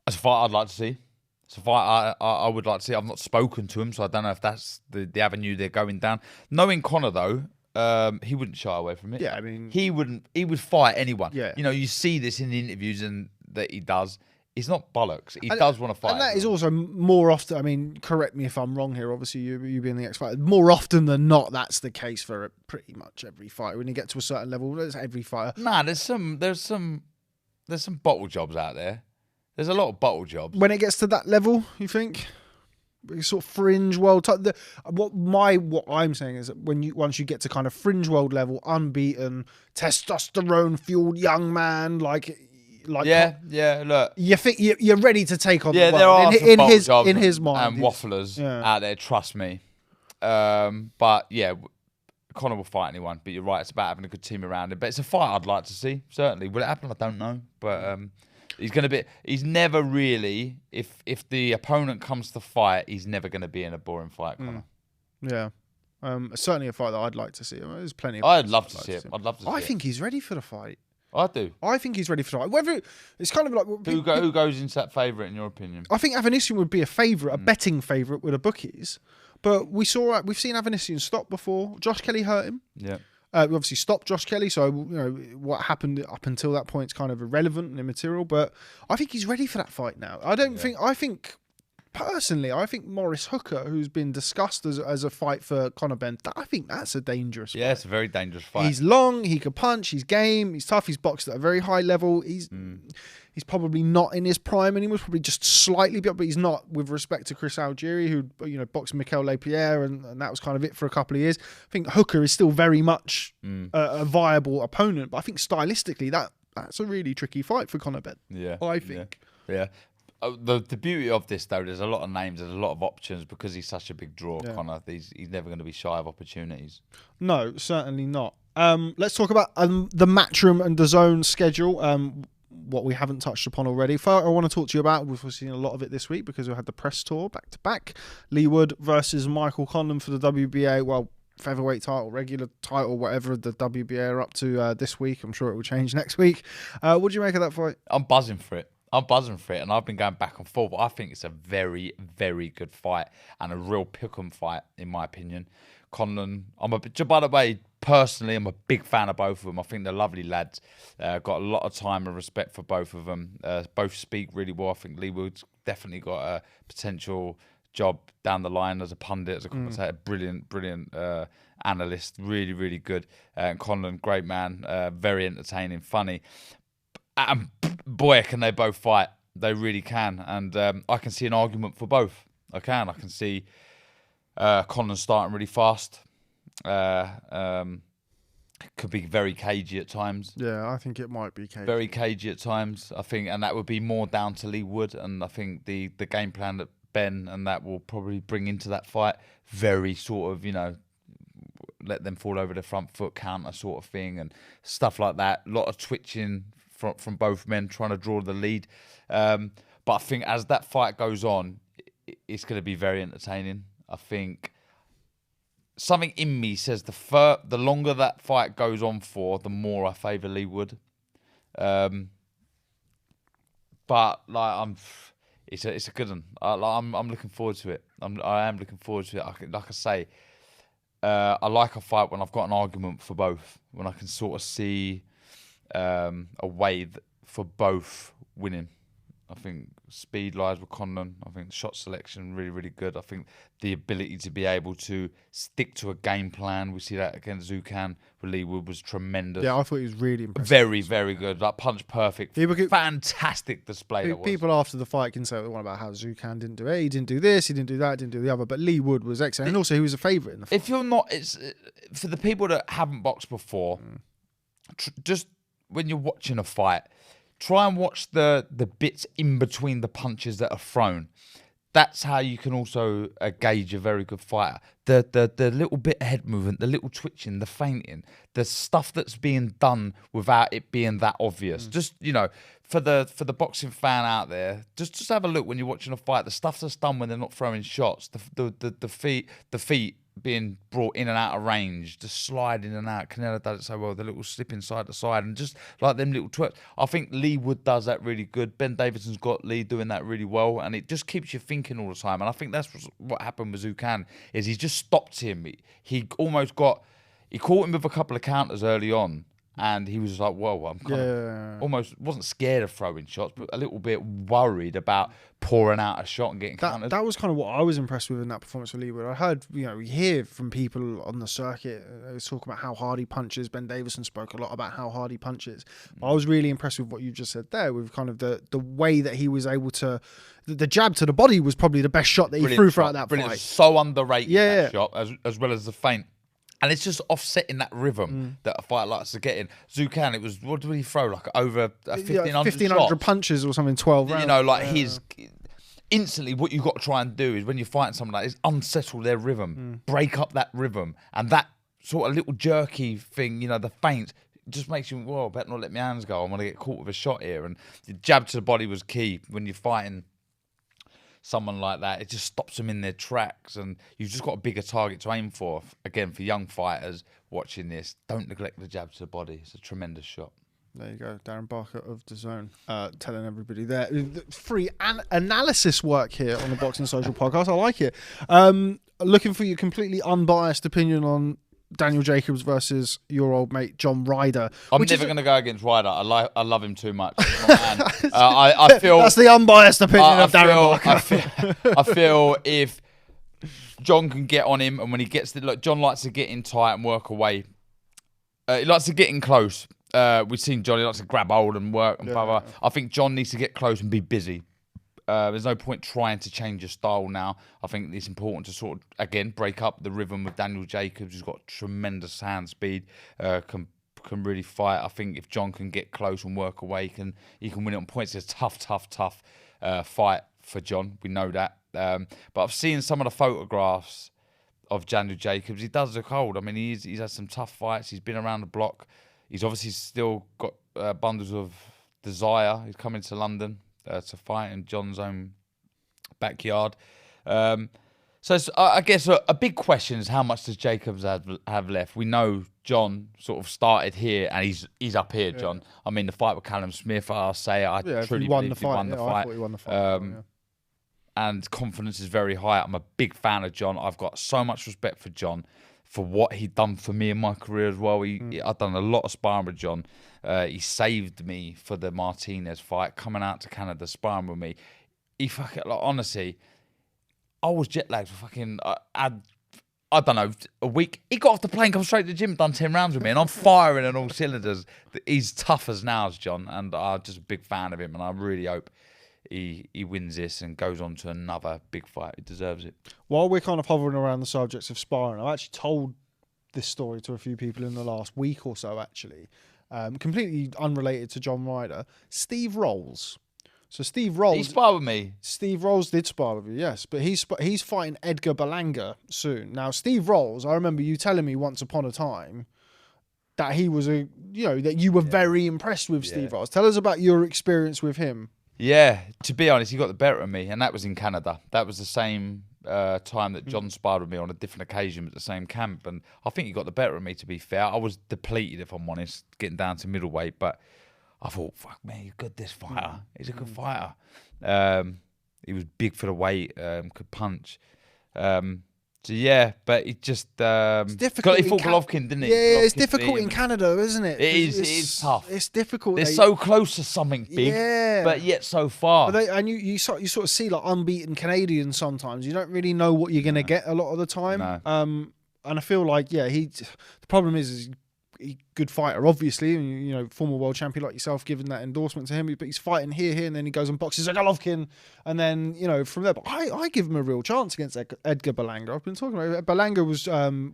It's a fight I'd like to see. It's a fight I would like to see. I've not spoken to him, so I don't know if that's the avenue they're going down. Knowing Conor, though, he wouldn't shy away from it. Yeah, I mean... He would fight anyone. Yeah. You see this in the interviews that he does. It's not bollocks. He does want to fight. And that is also more often, I mean, correct me if I'm wrong here, obviously you being the ex-fighter, more often than not, that's the case for pretty much every fighter. When you get to a certain level, there's every fighter. Nah, there's some bottle jobs out there. There's a lot of bottle jobs. When it gets to that level, you think? Sort of fringe world type. What I'm saying is that once you get to kind of fringe world level, unbeaten, testosterone fueled young man, look, you think you're ready to take on the world. There are some bottle jobs in his mind and wafflers out there. Trust me. But yeah, Conor will fight anyone. But you're right, it's about having a good team around him. But it's a fight I'd like to see. Certainly, will it happen? I don't know, but. He's never really, if the opponent comes to fight, he's never going to be in a boring fight, Conor. Yeah. Certainly a fight that I'd like to see. There's plenty of I'd love to see it. I'd love to see it. I think he's ready for the fight. I do. I think he's ready for the fight. Whether it's kind of like... Who goes into that favourite, in your opinion? I think Avanesian would be a favourite, a betting favourite with the bookies. But we've seen Avanesian stop before. Josh Kelly hurt him. Yeah. We obviously stopped Josh Kelly, so what happened up until that point is kind of irrelevant and immaterial. But I think he's ready for that fight now. I think personally, Maurice Hooker, who's been discussed as a fight for Conor Benn, I think that's a dangerous fight. Yeah, it's a very dangerous fight. He's long, he can punch, he's game, he's tough, he's boxed at a very high level. He's probably not in his prime anymore. He's probably just slightly beyond, but he's not with respect to Chris Algieri, who boxed Mikel Lapierre, and that was kind of it for a couple of years. I think Hooker is still very much a viable opponent, but I think stylistically that's a really tricky fight for Conor Benn. Yeah, I think. Yeah. the beauty of this though, there's a lot of names, there's a lot of options because he's such a big draw. Yeah. Conor, he's never going to be shy of opportunities. No, certainly not. Let's talk about the Matchroom and DAZN schedule. What we haven't touched upon already. First, I want to talk to you about, we've seen a lot of it this week because we had the press tour back to back. Lee Wood versus Michael Conlan for the WBA, featherweight title, regular title, whatever the WBA are up to this week. I'm sure it will change next week. What do you make of that fight? I'm buzzing for it. And I've been going back and forth. But I think it's a very, very good fight and a real pick-em fight, in my opinion. Conlan, by the way, personally, I'm a big fan of both of them. I think they're lovely lads. Got a lot of time and respect for both of them. Both speak really well. I think Lee Wood's definitely got a potential job down the line as a pundit, as a commentator. Brilliant analyst. Really, really good. And Conlan, great man. Very entertaining, funny. And boy, can they both fight. They really can. And I can see an argument for both. I can see Conlan starting really fast. Could be very cagey at times. Yeah, I think it might be cagey. Very cagey at times, I think, and that would be more down to Lee Wood. And I think the game plan that Benn and that will probably bring into that fight, very sort of, let them fall over the front foot counter sort of thing and stuff like that. A lot of twitching from both men trying to draw the lead. But I think as that fight goes on, it's going to be very entertaining. I think something in me says the longer that fight goes on for, the more I favour Lee Wood. But it's a good one. I'm looking forward to it. I am looking forward to it. Like I say, I like a fight when I've got an argument for both. When I can sort of see a way for both winning. I think speed lies with Conlan. I think shot selection really, really good. I think the ability to be able to stick to a game plan. We see that against Zukhan. Lee Wood was tremendous. Yeah, I thought he was really impressive. Very, very good. Like punch perfect. Fantastic display. People after the fight can say what they want about how Zukhan didn't do it. He didn't do this. He didn't do that. Didn't do the other. But Lee Wood was excellent, and also he was a favourite in the fight. If you're not, it's for the people that haven't boxed before. Just when you're watching a fight, try and watch the bits in between the punches that are thrown. That's how you can also gauge a very good fighter. The little bit of head movement, the little twitching, the feinting, the stuff that's being done without it being that obvious. Just, for the boxing fan out there, just have a look when you're watching a fight. The stuff that's done when they're not throwing shots, the feet being brought in and out of range, just slide in and out. Canelo does it so well, the little slipping side to side, and just like them little twerks. I think Lee Wood does that really good. Ben Davidson's got Lee doing that really well, and it just keeps you thinking all the time. And I think that's what happened with Zukhan, is he just stopped him. He caught him with a couple of counters early on, and he was just like, whoa, I'm kind of almost wasn't scared of throwing shots, but a little bit worried about pouring out a shot and getting countered. That was kind of what I was impressed with in that performance for Lee Wood. I heard, we hear from people on the circuit, they was talking about how hard he punches. Ben Davison spoke a lot about how hard he punches. But I was really impressed with what you just said there, with kind of the way that he was able to, the jab to the body was probably the best shot that he threw throughout that fight. So underrated, that shot, as well as the feint. And it's just offsetting that rhythm that a fighter likes to get in. Zukhan, it was, what did he throw? Like over 1,500 punches or something, 12 rounds. His... Instantly, what you've got to try and do is when you're fighting someone like this, unsettle their rhythm, break up that rhythm. And that sort of little jerky thing, the feint, just makes you, I better not let my hands go. I'm going to get caught with a shot here. And the jab to the body was key when you're fighting someone like that. It just stops them in their tracks, and you've just got a bigger target to aim for. Again, for young fighters watching this, don't neglect the jab to the body. It's a tremendous shot. There you go, Darren Barker of DAZN, telling everybody there. Free analysis work here on the Boxing Social podcast. I like it. Looking for your completely unbiased opinion on Daniel Jacobs versus your old mate John Ryder. I'm never going to go against Ryder. I love him too much. I feel that's the unbiased opinion of Darren Barker. I feel if John can get on him, and when he gets John likes to get in tight and work away. He likes to get in close. We've seen John, he likes to grab hold and work and blah, blah. I think John needs to get close and be busy. There's no point trying to change your style now. I think it's important to sort of, again, break up the rhythm with Daniel Jacobs, who's got tremendous hand speed, can really fight. I think if John can get close and work away, he can win it on points. It's a tough fight for John. We know that. But I've seen some of the photographs of Daniel Jacobs. He does look old. I mean, he's had some tough fights. He's been around the block. He's obviously still got bundles of desire. He's coming to London to fight in John's own backyard. So I guess a big question is how much does Jacobs have left? We know John sort of started here and he's up here, John. I mean, the fight with Callum Smith, I'll say, I truly believe he won the fight. I thought he won the fight. And confidence is very high. I'm a big fan of John. I've got so much respect for John for what he'd done for me in my career as well. I've done a lot of sparring with John. He saved me for the Martinez fight, coming out to Canada, sparring with me. He fucking, like, honestly, I was jet lagged for fucking, I don't know, a week. He got off the plane, come straight to the gym, done 10 rounds with me, and I'm firing on all cylinders. He's tough as nails, John, and I'm just a big fan of him, and I really hope he wins this and goes on to another big fight. He deserves it. While we're kind of hovering around the subjects of sparring, I've actually told this story to a few people in the last week or so, actually. Completely unrelated to John Ryder. Steve Rolls. So Steve Rolls... He sparred with me. Steve Rolls did spar with you, yes. But he's fighting Edgar Berlanga soon. Now, Steve Rolls, I remember you telling me once upon a time that he was that you were very impressed with Steve Rolls. Tell us about your experience with him. Yeah, to be honest, he got the better of me, and that was in Canada. That was the same time that John sparred with me on a different occasion at the same camp, and I think he got the better of me, to be fair. I was depleted, if I'm honest, getting down to middleweight, but I thought, fuck man, he's good, this fighter. He's a good fighter. He was big for the weight, could punch. So yeah, but it just it's difficult. He fought Golovkin, didn't he? Yeah, Golovkin, it's difficult in Canada, isn't it? It is tough. It's difficult. They're so close to something big, but yet so far. But you sort of see like unbeaten Canadians sometimes. You don't really know what you're going to get a lot of the time. No. And I feel like the problem is good fighter, obviously, former world champion like yourself, giving that endorsement to him. But he's fighting here, and then he goes and boxes Golovkin, and then from there. But I give him a real chance against Edgar Berlanga. I've been talking about it. Berlanga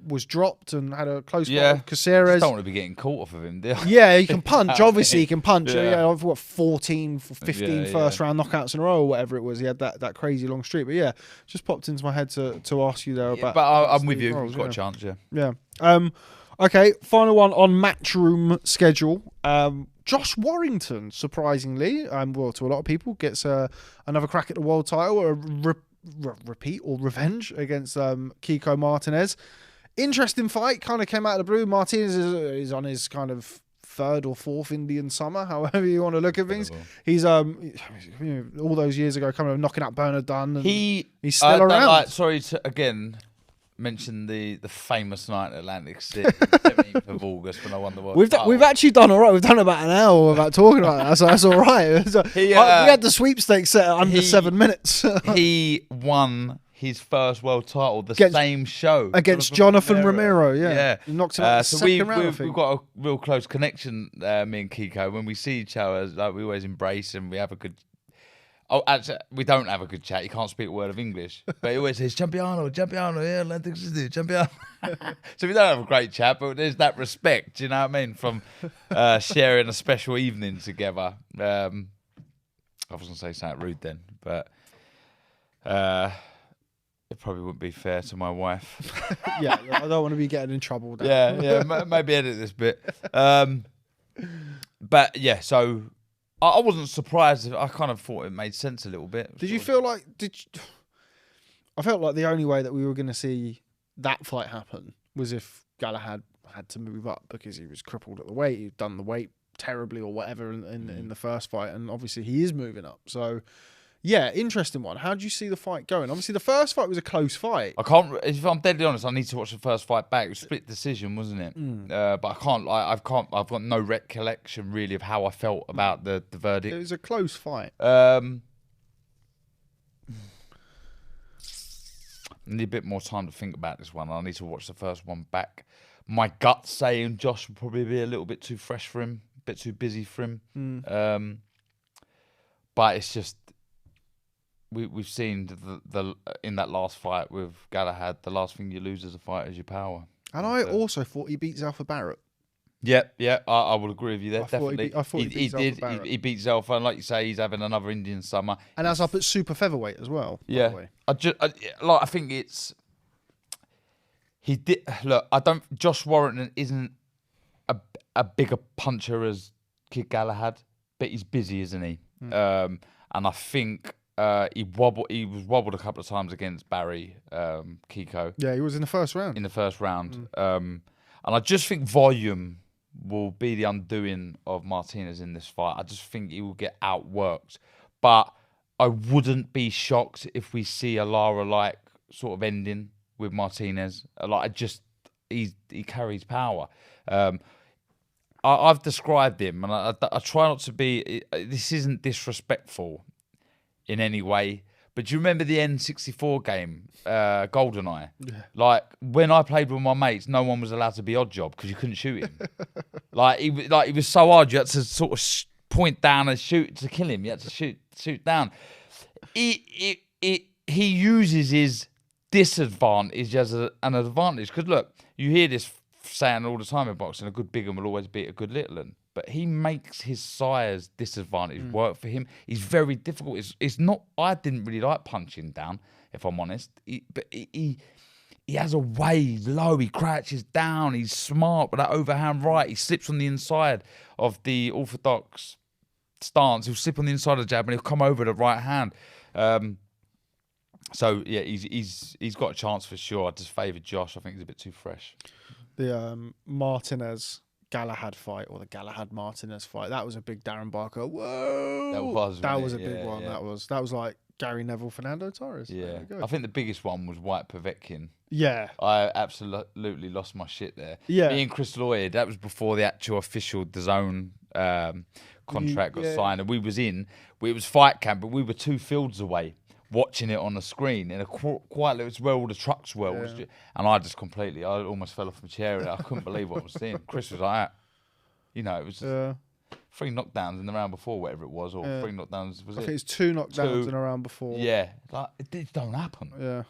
was dropped and had a close fight with Caceres. Don't want to be getting caught off of him, do you? Yeah, he can punch. Obviously, he can punch. Yeah. 14, 15 first round knockouts in a row, or whatever it was. He had that crazy long streak. But yeah, just popped into my head to ask you there about. But I'm with you. He's got a chance. Yeah. Okay, final one on Matchroom schedule. Josh Warrington, surprisingly, to a lot of people, gets another crack at the world title, a repeat or revenge against Kiko Martinez. Interesting fight, kind of came out of the blue. Martinez is on his kind of third or fourth Indian summer, however you want to look at things. He's all those years ago, kind of knocking out Bernard Dunn. And he's still around. Sorry to again mention the famous night at Atlantic City, 17th of August, when I won the world title. We've actually done all right. We've done about an hour without talking about that, so that's all right. We had the sweepstakes set at under 7 minutes. He won his first world title same show against Jonathan Romero. Yeah, he knocked him out the second round. We've got a real close connection, me and Kiko. When we see each other, like, we always embrace and we have a good. Oh, actually, we don't have a good chat. He can't speak a word of English. But he always says, Champiano, yeah, Atlantic City, Champiano. So we don't have a great chat, but there's that respect, you know what I mean, from sharing a special evening together. I was going to say something rude then, but it probably wouldn't be fair to my wife. Yeah, I don't want to be getting in trouble. Yeah, maybe edit this bit. But yeah, so... I wasn't surprised. I kind of thought it made sense a little bit. Did you feel like... I felt like the only way that we were going to see that fight happen was if Galahad had to move up because he was crippled at the weight. He'd done the weight terribly or whatever in the first fight. And obviously he is moving up. So... yeah, interesting one. How did you see the fight going? Obviously, the first fight was a close fight. If I'm deadly honest, I need to watch the first fight back. It was a split decision, wasn't it? But I can't. I've got no recollection really of how I felt about the verdict. It was a close fight. I need a bit more time to think about this one. I need to watch the first one back. My gut's saying Josh will probably be a little bit too fresh for him, a bit too busy for him. But it's just. We've seen the in that last fight with Galahad, the last thing you lose as a fighter is your power. And I also thought he beats Alpha Barrett. Yeah, I would agree with you there. I thought Definitely, he beat Zelfa Barrett. He beat Zelfa, and like you say, he's having another Indian summer. And that's up at super featherweight as well. Yeah, By the way. I think it's he did. Look, I don't. Josh Warrington isn't a bigger puncher as Kid Galahad, but he's busy, isn't he? And I think he was wobbled a couple of times against Barry Kiko. Yeah, he was in the first round. And I just think volume will be the undoing of Martinez in this fight. I just think he will get outworked. But I wouldn't be shocked if we see a Lara-like sort of ending with Martinez. He carries power. I've described him, and I try not to be. This isn't disrespectful in any way. But do you remember the N64 game, GoldenEye? Yeah. Like, when I played with my mates, no one was allowed to be odd job because you couldn't shoot him. He was so hard, you had to sort of point down and shoot to kill him. You had to shoot down. He uses his disadvantage as an advantage. Because, look, you hear this saying all the time in boxing, a good big one will always beat a good little one. But he makes his size disadvantage work for him. He's very difficult. It's not. I didn't really like punching down, if I'm honest. But he has a way low. He crouches down. He's smart with that overhand right. He slips on the inside of the orthodox stance. He'll slip on the inside of the jab and he'll come over the right hand. So yeah, he's got a chance for sure. I just favoured Josh. I think he's a bit too fresh. The Martinez Galahad fight, or the Galahad Martinez fight, that was a big Darren Barker. Whoa, that was a big one. Yeah. That was like Gary Neville, Fernando Torres. Yeah, I think the biggest one was White Povetkin. Yeah, I absolutely lost my shit there. Yeah, me and Chris Lloyd. That was before the actual official DAZN contract got signed, and we was in. It was fight camp, but we were 2 fields away, watching it on the screen in a quiet little. It's where all the trucks were, and I almost fell off my chair. I couldn't believe what I was seeing. Chris was like, it was 3 knockdowns in the round before, whatever it was, or 3 knockdowns. I think it's 2 knockdowns in a round before. Yeah, like it don't happen. Yeah,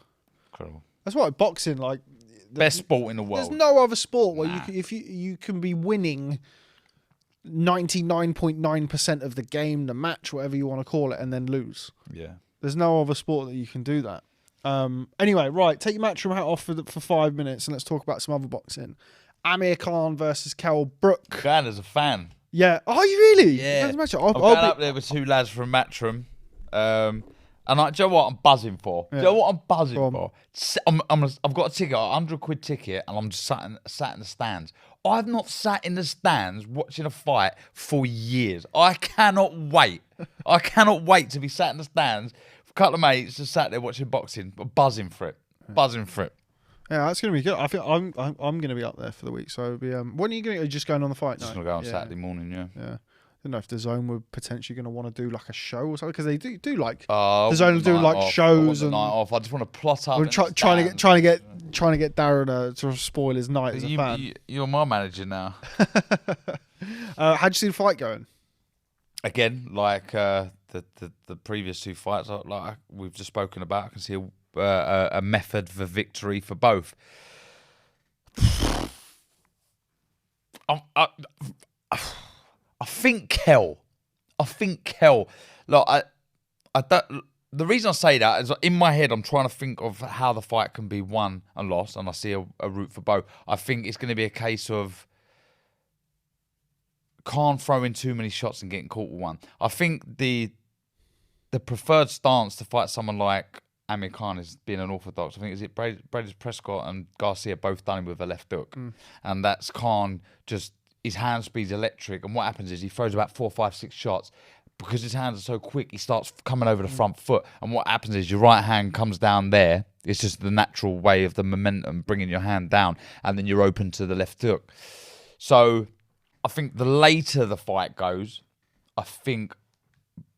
incredible. That's why boxing, like, best sport in the world. There's no other sport where you can be winning 99.9% of the game, the match, whatever you want to call it, and then lose. Yeah. There's no other sport that you can do that. Anyway, right, take your Matchroom hat off for 5 minutes and let's talk about some other boxing. Amir Khan versus Kell-Brook. Going as a fan. Yeah. Are you really? Yeah. I'm going up there with 2 lads from Matchroom. And do you know what I'm buzzing for? Yeah. Do you know what I'm buzzing for? I've got a ticket, £100 ticket, and I'm just sat in the stands. I've not sat in the stands watching a fight for years. I cannot wait. To be sat in the stands with a couple of mates just sat there watching boxing, but buzzing for it. Yeah, that's going to be good. I think I'm going to be up there for the week. So it'll be, when are you going? Are you just going on the fight night? Just going to go on Saturday morning. Yeah. I don't know if DAZN were potentially going to want to do like a show or something, because they do like DAZN will do like shows and night off. I just want to plot up. Trying to get Darren to spoil his night as a fan. You're my manager now. How'd you see the fight going? Again, like the previous 2 fights, like we've just spoken about, I can see a method for victory for both. I think Kell. Like I don't. The reason I say that is in my head I'm trying to think of how the fight can be won and lost, and I see a route for both. I think it's going to be a case of Khan throwing too many shots and getting caught with one. I think the preferred stance to fight someone like Amir Khan is being an orthodox. I think Brady Prescott and Garcia both done him with a left hook, and that's Khan just. His hand speed's electric, and what happens is he throws about 4, 5, 6 shots. Because his hands are so quick, he starts coming over the front foot, and what happens is your right hand comes down there. It's just the natural way of the momentum bringing your hand down, and then you're open to the left hook. So I think the later the fight goes, I think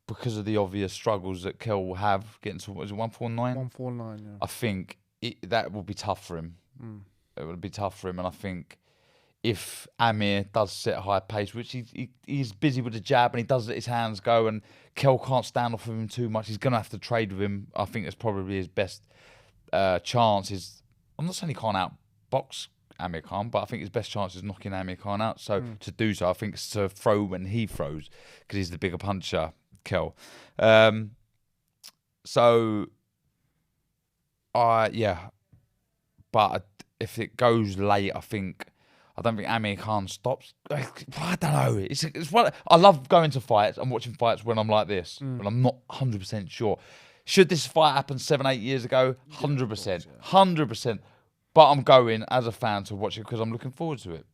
because of the obvious struggles that Kell will have getting to, what is it, 149? 149, yeah. I think that will be tough for him. It will be tough for him, and I think if Amir does set a high pace, which he's busy with the jab and he does let his hands go, and Kell can't stand off of him too much, he's going to have to trade with him. I think that's probably his best chance. I'm not saying he can't outbox Amir Khan, but I think his best chance is knocking Amir Khan out. So to do so, I think it's to throw when he throws because he's the bigger puncher, Kel. But if it goes late, I don't think Amir Khan stops. I don't know. It's what I love going to fights and watching fights when I'm like this, but I'm not 100% sure. Should this fight happen 7-8 years ago? 100%, 100%. But I'm going as a fan to watch it because I'm looking forward to it.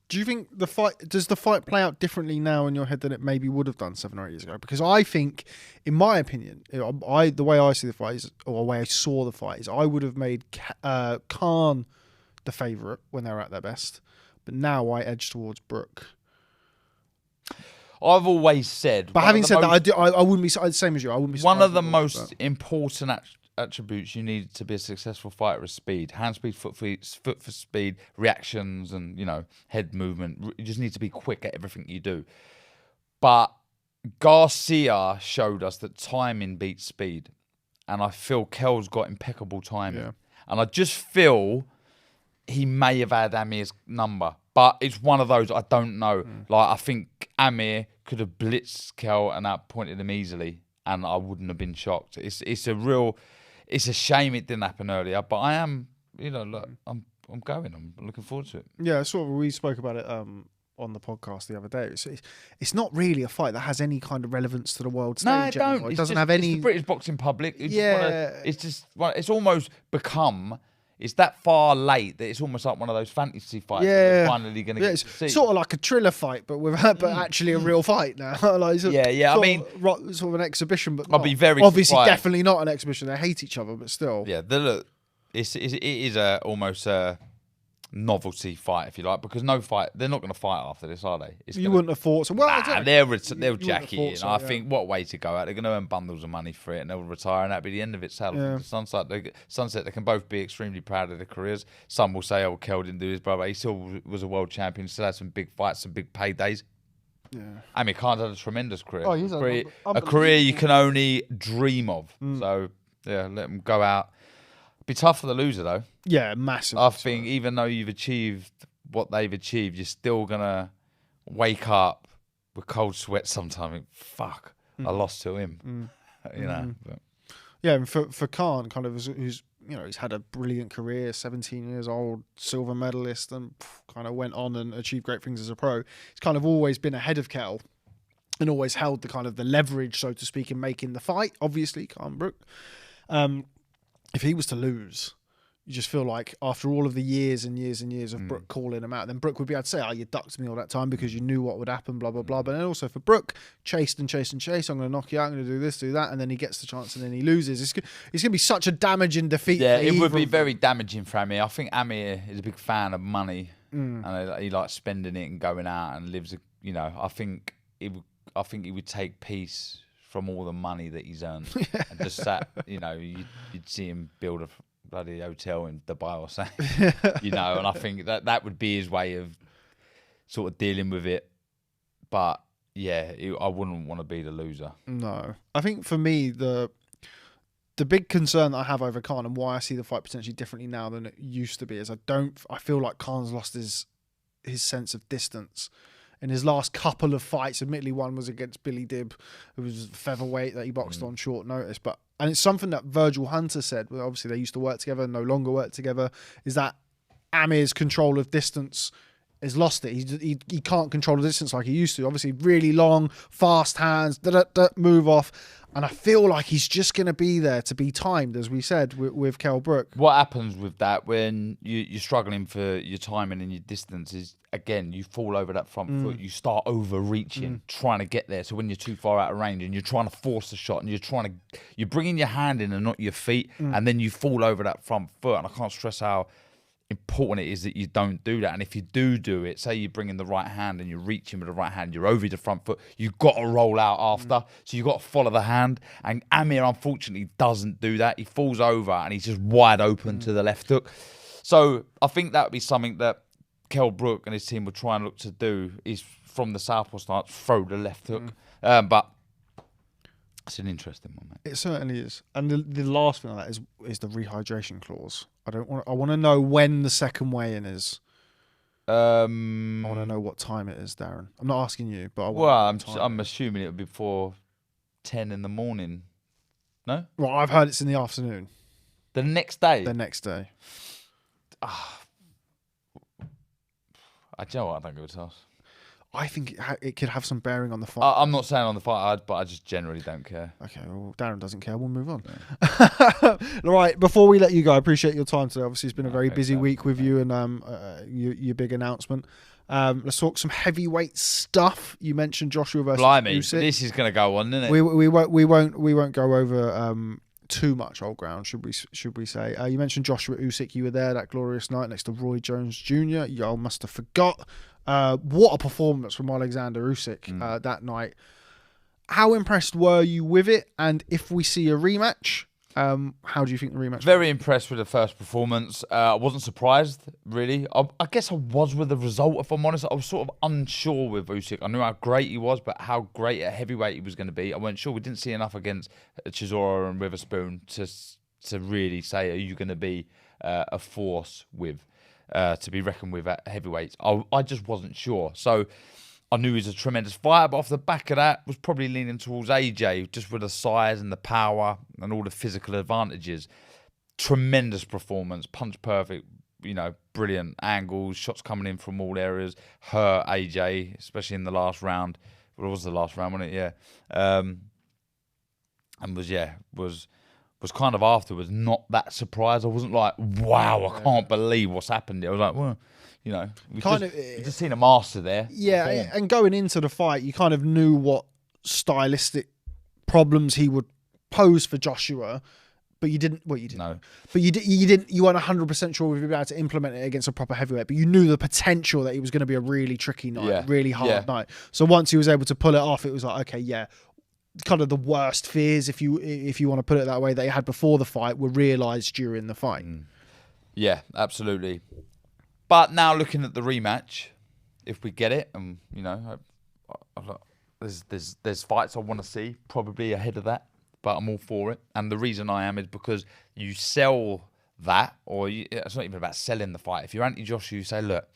Do you think does the fight play out differently now in your head than it maybe would have done 7 or 8 years ago? Because I think, in my opinion, the way I see the fight is, or the way I saw the fight is, I would have made Khan the favourite when they were at their best, but now I edge towards Brook. I've always said, but having said that, I wouldn't be same as you. I wouldn't be. One of the most important attributes you need to be a successful fighter is speed, hand speed, foot for speed, reactions, and head movement. You just need to be quick at everything you do. But Garcia showed us that timing beats speed, and I feel Kel's got impeccable timing, and I just feel he may have had Amir's number, but it's one of those I don't know. Like I think Amir could have blitzed Kel and outpointed him easily, and I wouldn't have been shocked. It's a shame it didn't happen earlier, but I am, look, I'm going. I'm looking forward to it. Yeah, sort of. We spoke about it on the podcast the other day. It's not really a fight that has any kind of relevance to the world stage. No, it don't. It doesn't have any. It's the British boxing public. It's almost become. It's that far late that it's almost like one of those fantasy fights. That we're finally going to get to see. It's sort of like a thriller fight, but actually a real fight now. Like, I mean, sort of an exhibition, but I'll be very obviously surprised. Definitely not an exhibition. They hate each other, but still. Yeah, it is almost a novelty fight, if you like, because they're not going to fight after this, are they? You wouldn't have thought so. Well, they'll jack it in. So, I think what way to go out. They're going to earn bundles of money for it, and they'll retire, and that'll be the end of it. The Sunset, they can both be extremely proud of their careers. Some will say, Kel didn't do his brother. He still was a world champion, still had some big fights, some big paydays. Yeah. Amir Khan's had a tremendous career. Oh, he's a career you can only dream of. So, yeah, let them go out. Be tough for the loser, though. Yeah, massive. I think even though you've achieved what they've achieved, you're still going to wake up with cold sweat sometime. Fuck, I lost to him. But. Yeah, and for Khan, kind of, who's he's had a brilliant career, 17 years old, silver medalist, and kind of went on and achieved great things as a pro. He's kind of always been ahead of Kel and always held the kind of the leverage, so to speak, in making the fight. Obviously, Khan-Brook. If he was to lose, you just feel like after all of the years and years and years of Brook calling him out, then Brook would be able to say, you ducked me all that time because you knew what would happen, blah, blah, blah. But then also for Brook, chased and chased and chased, I'm going to knock you out, I'm going to do this, do that, and then he gets the chance and then he loses. It's going to be such a damaging defeat. Yeah, it would be very damaging for Amir. I think Amir is a big fan of money and he likes spending it and going out and lives, I think he would take peace from all the money that he's earned and just sat, you'd see him build a bloody hotel in Dubai or something, and I think that would be his way of sort of dealing with it. But yeah, I wouldn't want to be the loser. No, I think for me the big concern that I have over Khan and why I see the fight potentially differently now than it used to be is I feel like Khan's lost his sense of distance. In his last couple of fights, admittedly one was against Billy Dibb, who was featherweight that he boxed on short notice. And it's something that Virgil Hunter said, well, obviously they used to work together, no longer work together, is that Amir's control of distance has lost it. He can't control the distance like he used to. Obviously really long, fast hands, move off. And I feel like he's just going to be there to be timed, as we said, with Brook. What happens with that when you're struggling for your timing and your distance is, again, you fall over that front foot. You start overreaching, trying to get there. So when you're too far out of range and you're trying to force the shot and you're bringing your hand in and not your feet, and then you fall over that front foot. And I can't stress how important it is that you don't do that. And if you do it, say you bring in the right hand and you're reaching with the right hand, you're over the front foot, you've got to roll out after. So you've got to follow the hand. And Amir, unfortunately, doesn't do that. He falls over and he's just wide open to the left hook. So I think that would be something that Brook and his team would try and look to do, is from the southpaw stance, throw the left hook. But It's an interesting one, mate. It certainly is. And the last thing on that is the rehydration clause. I want to know when the second weigh-in is. I want to know what time it is, Darren. I'm not asking you, but I'm assuming it would be before 10 in the morning. No? Well, I've heard it's in the afternoon. The next day? The next day. Do you know what? I don't give a toss. I think it could have some bearing on the fight. I'm not saying on the fight, but I just generally don't care. Okay, well, Darren doesn't care. We'll move on. Yeah. All right, before we let you go, I appreciate your time today. Obviously, it's been a very busy week with you and your big announcement. Let's talk some heavyweight stuff. You mentioned Joshua versus Usyk. This is going to go on, isn't it? We won't go over too much old ground, should we say? You mentioned Joshua Usyk. You were there that glorious night next to Roy Jones Jr. Y'all must have forgot. What a performance from Alexander Usyk that night. How impressed were you with it? And if we see a rematch, how do you think the rematch? Very impressed with the first performance. I wasn't surprised, really. I guess I was with the result, if I'm honest. I was sort of unsure with Usyk. I knew how great he was, but how great a heavyweight he was going to be, I wasn't sure. We didn't see enough against Chisora and Witherspoon to really say, are you going to be a force with, to be reckoned with at heavyweights? I just wasn't sure. So I knew he was a tremendous fighter, but off the back of that, was probably leaning towards AJ, just with the size and the power and all the physical advantages. Tremendous performance, punch perfect, brilliant angles, shots coming in from all areas. Hurt AJ, especially in the last round. Well, it was the last round, wasn't it? Yeah. And was kind of afterwards not that surprised. I wasn't like, wow, I can't believe what's happened. I was like, well, we've just seen a master there. Yeah, and going into the fight, you kind of knew what stylistic problems he would pose for Joshua, but you didn't. Well, you didn't. No. But you didn't. You weren't 100% sure if you'd be able to implement it against a proper heavyweight. But you knew the potential that he was going to be a really tricky night, really hard night. So once he was able to pull it off, it was like, okay, yeah. Kind of the worst fears, if you want to put it that way, that he had before the fight were realised during the fight. Yeah, absolutely. But now looking at the rematch, if we get it, and there's fights I want to see probably ahead of that, but I'm all for it. And the reason I am is because you sell that, it's not even about selling the fight. If you're anti-Joshua, you say, look,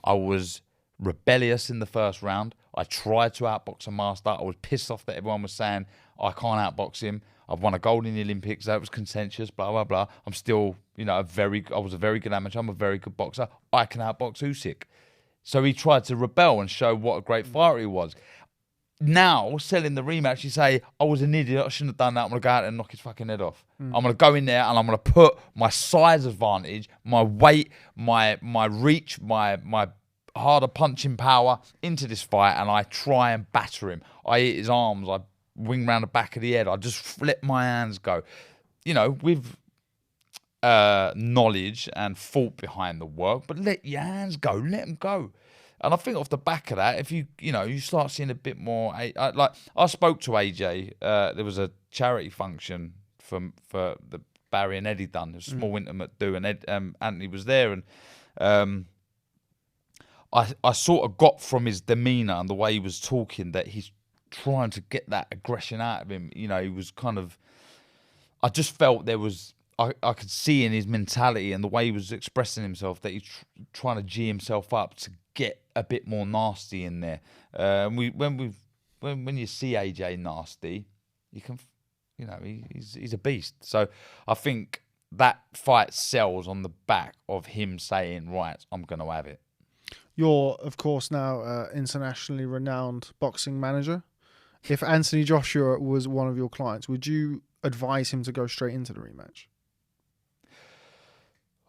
I was rebellious in the first round. I tried to outbox a master. I was pissed off that everyone was saying I can't outbox him. I've won a gold in the Olympics. That was contentious, blah, blah, blah. I'm still, I was a very good amateur. I'm a very good boxer. I can outbox Usyk. So he tried to rebel and show what a great fighter he was. Now, selling the rematch, you say, I was an idiot. I shouldn't have done that. I'm going to go out and knock his fucking head off. I'm going to go in there and I'm going to put my size advantage, my weight, my reach, my harder punching power into this fight, and I try and batter him. I hit his arms, I wing round the back of the head, I just let my hands go. With knowledge and thought behind the work, but let your hands go, let them go. And I think off the back of that, if you start seeing a bit more, like I spoke to AJ, there was a charity function for the Barry and Eddie done, a small intimate do, and Anthony was there, and I sort of got from his demeanour and the way he was talking that he's trying to get that aggression out of him. He was kind of... I just felt there was... I could see in his mentality and the way he was expressing himself that he's trying to G himself up to get a bit more nasty in there. When you see AJ nasty, you can... he's a beast. So I think that fight sells on the back of him saying, right, I'm going to have it. You're, of course, now internationally renowned boxing manager. If Anthony Joshua was one of your clients, would you advise him to go straight into the rematch?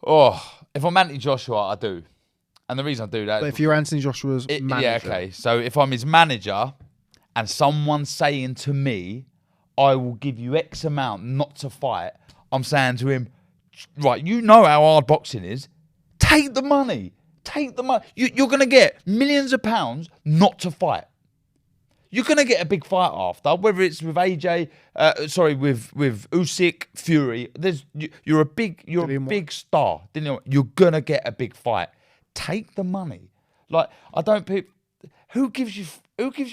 Oh, if I'm Anthony Joshua, I do. And the reason I do that... But if you're Anthony Joshua's manager... Yeah, okay. So if I'm his manager and someone's saying to me, I will give you X amount not to fight, I'm saying to him, right, you know how hard boxing is. Take the money. Take the money. You're going to get millions of pounds not to fight. You're going to get a big fight after, whether it's with AJ, with Usyk, Fury. You're a big star. You're going to get a big fight. Take the money. Like, who gives you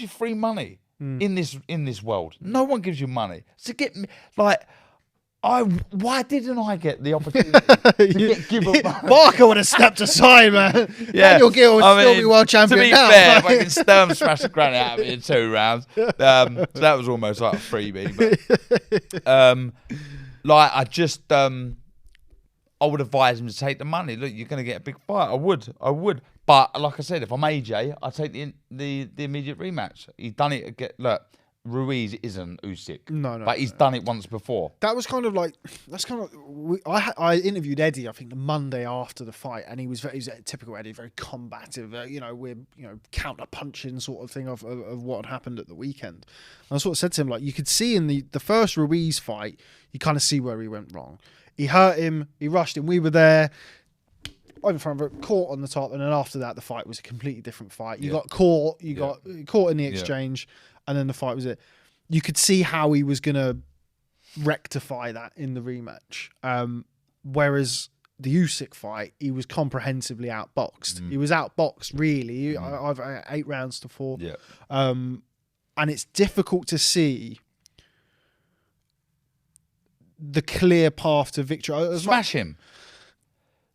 free money? in this world. No one gives you money. So get me, like, why didn't I get the opportunity to get given money? Barker would have stepped aside, man. Yeah. Daniel Gill would still be world champion To be now. fair, if I can Sturm smash the granite out of it in 2 rounds, so that was almost like a freebie. But, like, I would advise him to take the money. Look, you're going to get a big fight. I would. But like I said, if I'm AJ, I'd take the immediate rematch. He's done it. Look, Ruiz isn't Usyk. No. But he's done it once before. That was kind of like, I interviewed Eddie, I think the Monday after the fight, and he was a typical Eddie, very combative, we're counter punching sort of thing of what had happened at the weekend. And I sort of said to him, like, you could see in the first Ruiz fight, you kind of see where he went wrong. He hurt him, he rushed him, we were there, in front of it, caught on the top, and then after that, the fight was a completely different fight. You got caught, got caught in the exchange, and then the fight was it. You could see how he was going to rectify that in the rematch. Whereas the Usyk fight, he was comprehensively outboxed. He was outboxed, really. I've 8 rounds to 4. Yeah. And it's difficult to see the clear path to victory. Smash him.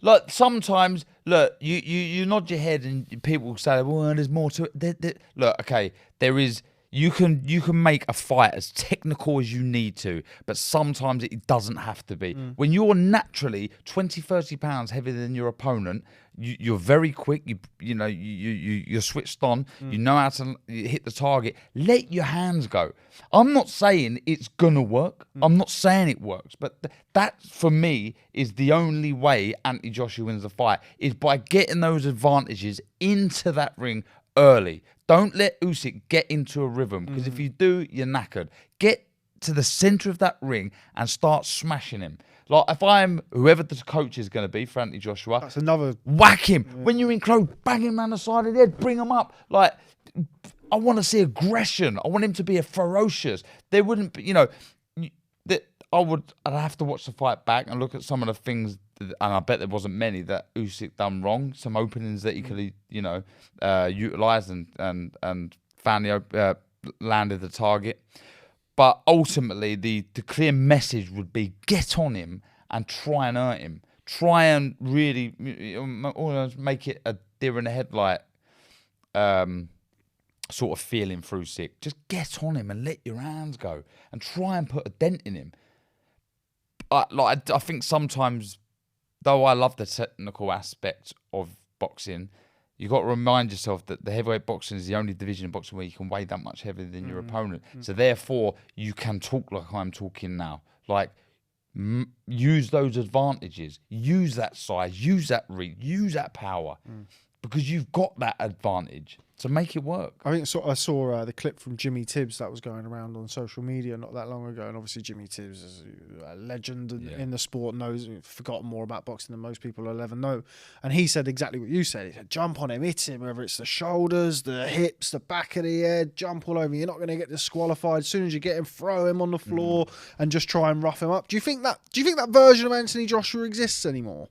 Like, sometimes, look, you nod your head and people say, well, there's more to it. Look, okay, there is. You can make a fight as technical as you need to, but sometimes it doesn't have to be. When you're naturally 20, 30 pounds heavier than your opponent, you're very quick. You're switched on. You know how to hit the target. Let your hands go. I'm not saying it's gonna work. I'm not saying it works, but that for me is the only way Anthony Joshua wins the fight, is by getting those advantages into that ring early. Don't let Usyk get into a rhythm, because if you do, you're knackered. Get to the centre of that ring and start smashing him. Like, if I'm whoever the coach is going to be for Anthony Joshua, That's another. Whack him. When you're in close, bang him around the side of the head, bring him up. Like, I want to see aggression. I want him to be a ferocious. There wouldn't be, I'd have to watch the fight back and look at some of the things, and I bet there wasn't many that Usyk done wrong. Some openings that he could, utilised and found landed the target. But ultimately, the clear message would be get on him and try and hurt him. Try and really almost make it a deer in the headlight sort of feeling for Usyk. Just get on him and let your hands go and try and put a dent in him. I think sometimes, though I love the technical aspect of boxing, you've got to remind yourself that the heavyweight boxing is the only division of boxing where you can weigh that much heavier than your opponent. So therefore, you can talk like I'm talking now. Like, use those advantages. Use that size. Use that reach. Use that power. Because you've got that advantage. to make it work. I think I saw the clip from Jimmy Tibbs that was going around on social media not that long ago, and obviously Jimmy Tibbs is a legend in the sport, forgotten more about boxing than most people will ever know. And he said exactly what you said. He said, jump on him, hit him, whether it's the shoulders, the hips, the back of the head, jump all over him. You're not going to get disqualified. As soon as you get him, throw him on the floor and just try and rough him up. Do you think that version of Anthony Joshua exists anymore?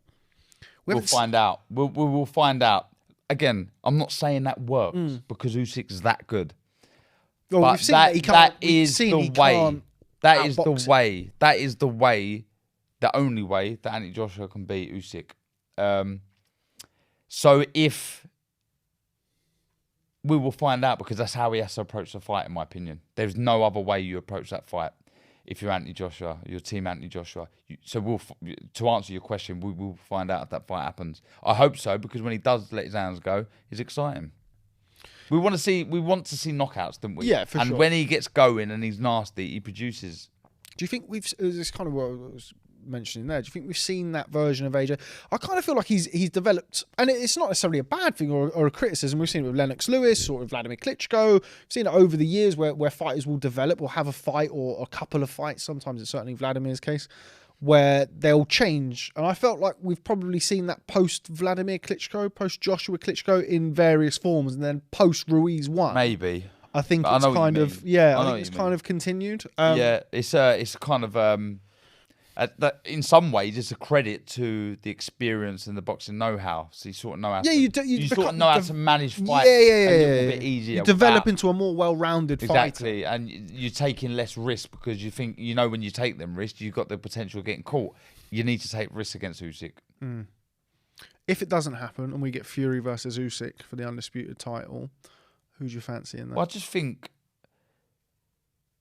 We'll find out. We'll find out. Again, I'm not saying that works because Usyk's that good. Well, but we've seen that he can't. That is the way. That is the way. That is the way. The only way that Anthony Joshua can beat Usyk. So if we will find out, because that's how he has to approach the fight, in my opinion. There's no other way you approach that fight. If you're Anthony Joshua, your team Anthony Joshua. So to answer your question, we will find out if that fight happens. I hope so, because when he does let his hands go, it's exciting. We want to see knockouts, don't we? Yeah, for sure. And when he gets going and he's nasty, he produces. Do you think this kind of what I was mentioning there, do you think we've seen that version of AJ? I kind of feel like he's developed, and it's not necessarily a bad thing or a criticism. We've seen it with Lennox Lewis or with Vladimir Klitschko. We've seen it over the years where fighters will develop or have a fight or a couple of fights. Sometimes it's certainly Vladimir's case, where they'll change. And I felt like we've probably seen that post-Vladimir Klitschko, post-Joshua Klitschko in various forms, and then post-Ruiz 1. Maybe. I think it's kind of continued. Yeah, it's kind of that in some ways it's a credit to the experience and the boxing know-how. So you sort of know how. You sort of know how to manage fights a little bit easier. You develop into a more well-rounded fighter. Exactly, and you're taking less risk because you think when you take them risks, you've got the potential of getting caught. You need to take risks against Usyk. If it doesn't happen and we get Fury versus Usyk for the undisputed title, who'd you fancy in that? Well, I just think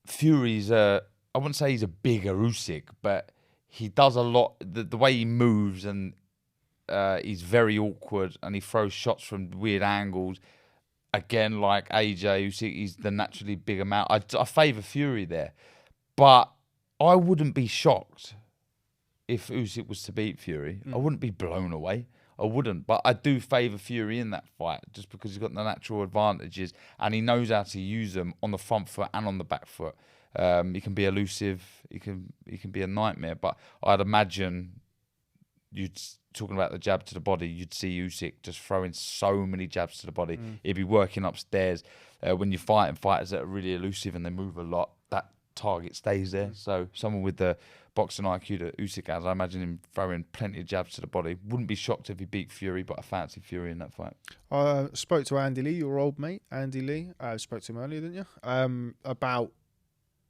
Fury's I wouldn't say he's a bigger Usyk, but he does a lot. The way he moves and he's very awkward and he throws shots from weird angles. Again, like AJ Usyk, he's the naturally bigger man. I favour Fury there, but I wouldn't be shocked if Usyk was to beat Fury. I wouldn't be blown away. I wouldn't, but I do favour Fury in that fight just because he's got the natural advantages and he knows how to use them on the front foot and on the back foot. He can be elusive. He can be a nightmare. But I'd imagine talking about the jab to the body, you'd see Usyk just throwing so many jabs to the body. He'd be working upstairs. When you're fighting fighters that are really elusive and they move a lot, that target stays there. So someone with the boxing IQ that Usyk has, I imagine him throwing plenty of jabs to the body. Wouldn't be shocked if he beat Fury, but I fancy Fury in that fight. I spoke to Andy Lee, your old mate, Andy Lee. I spoke to him earlier, didn't you? About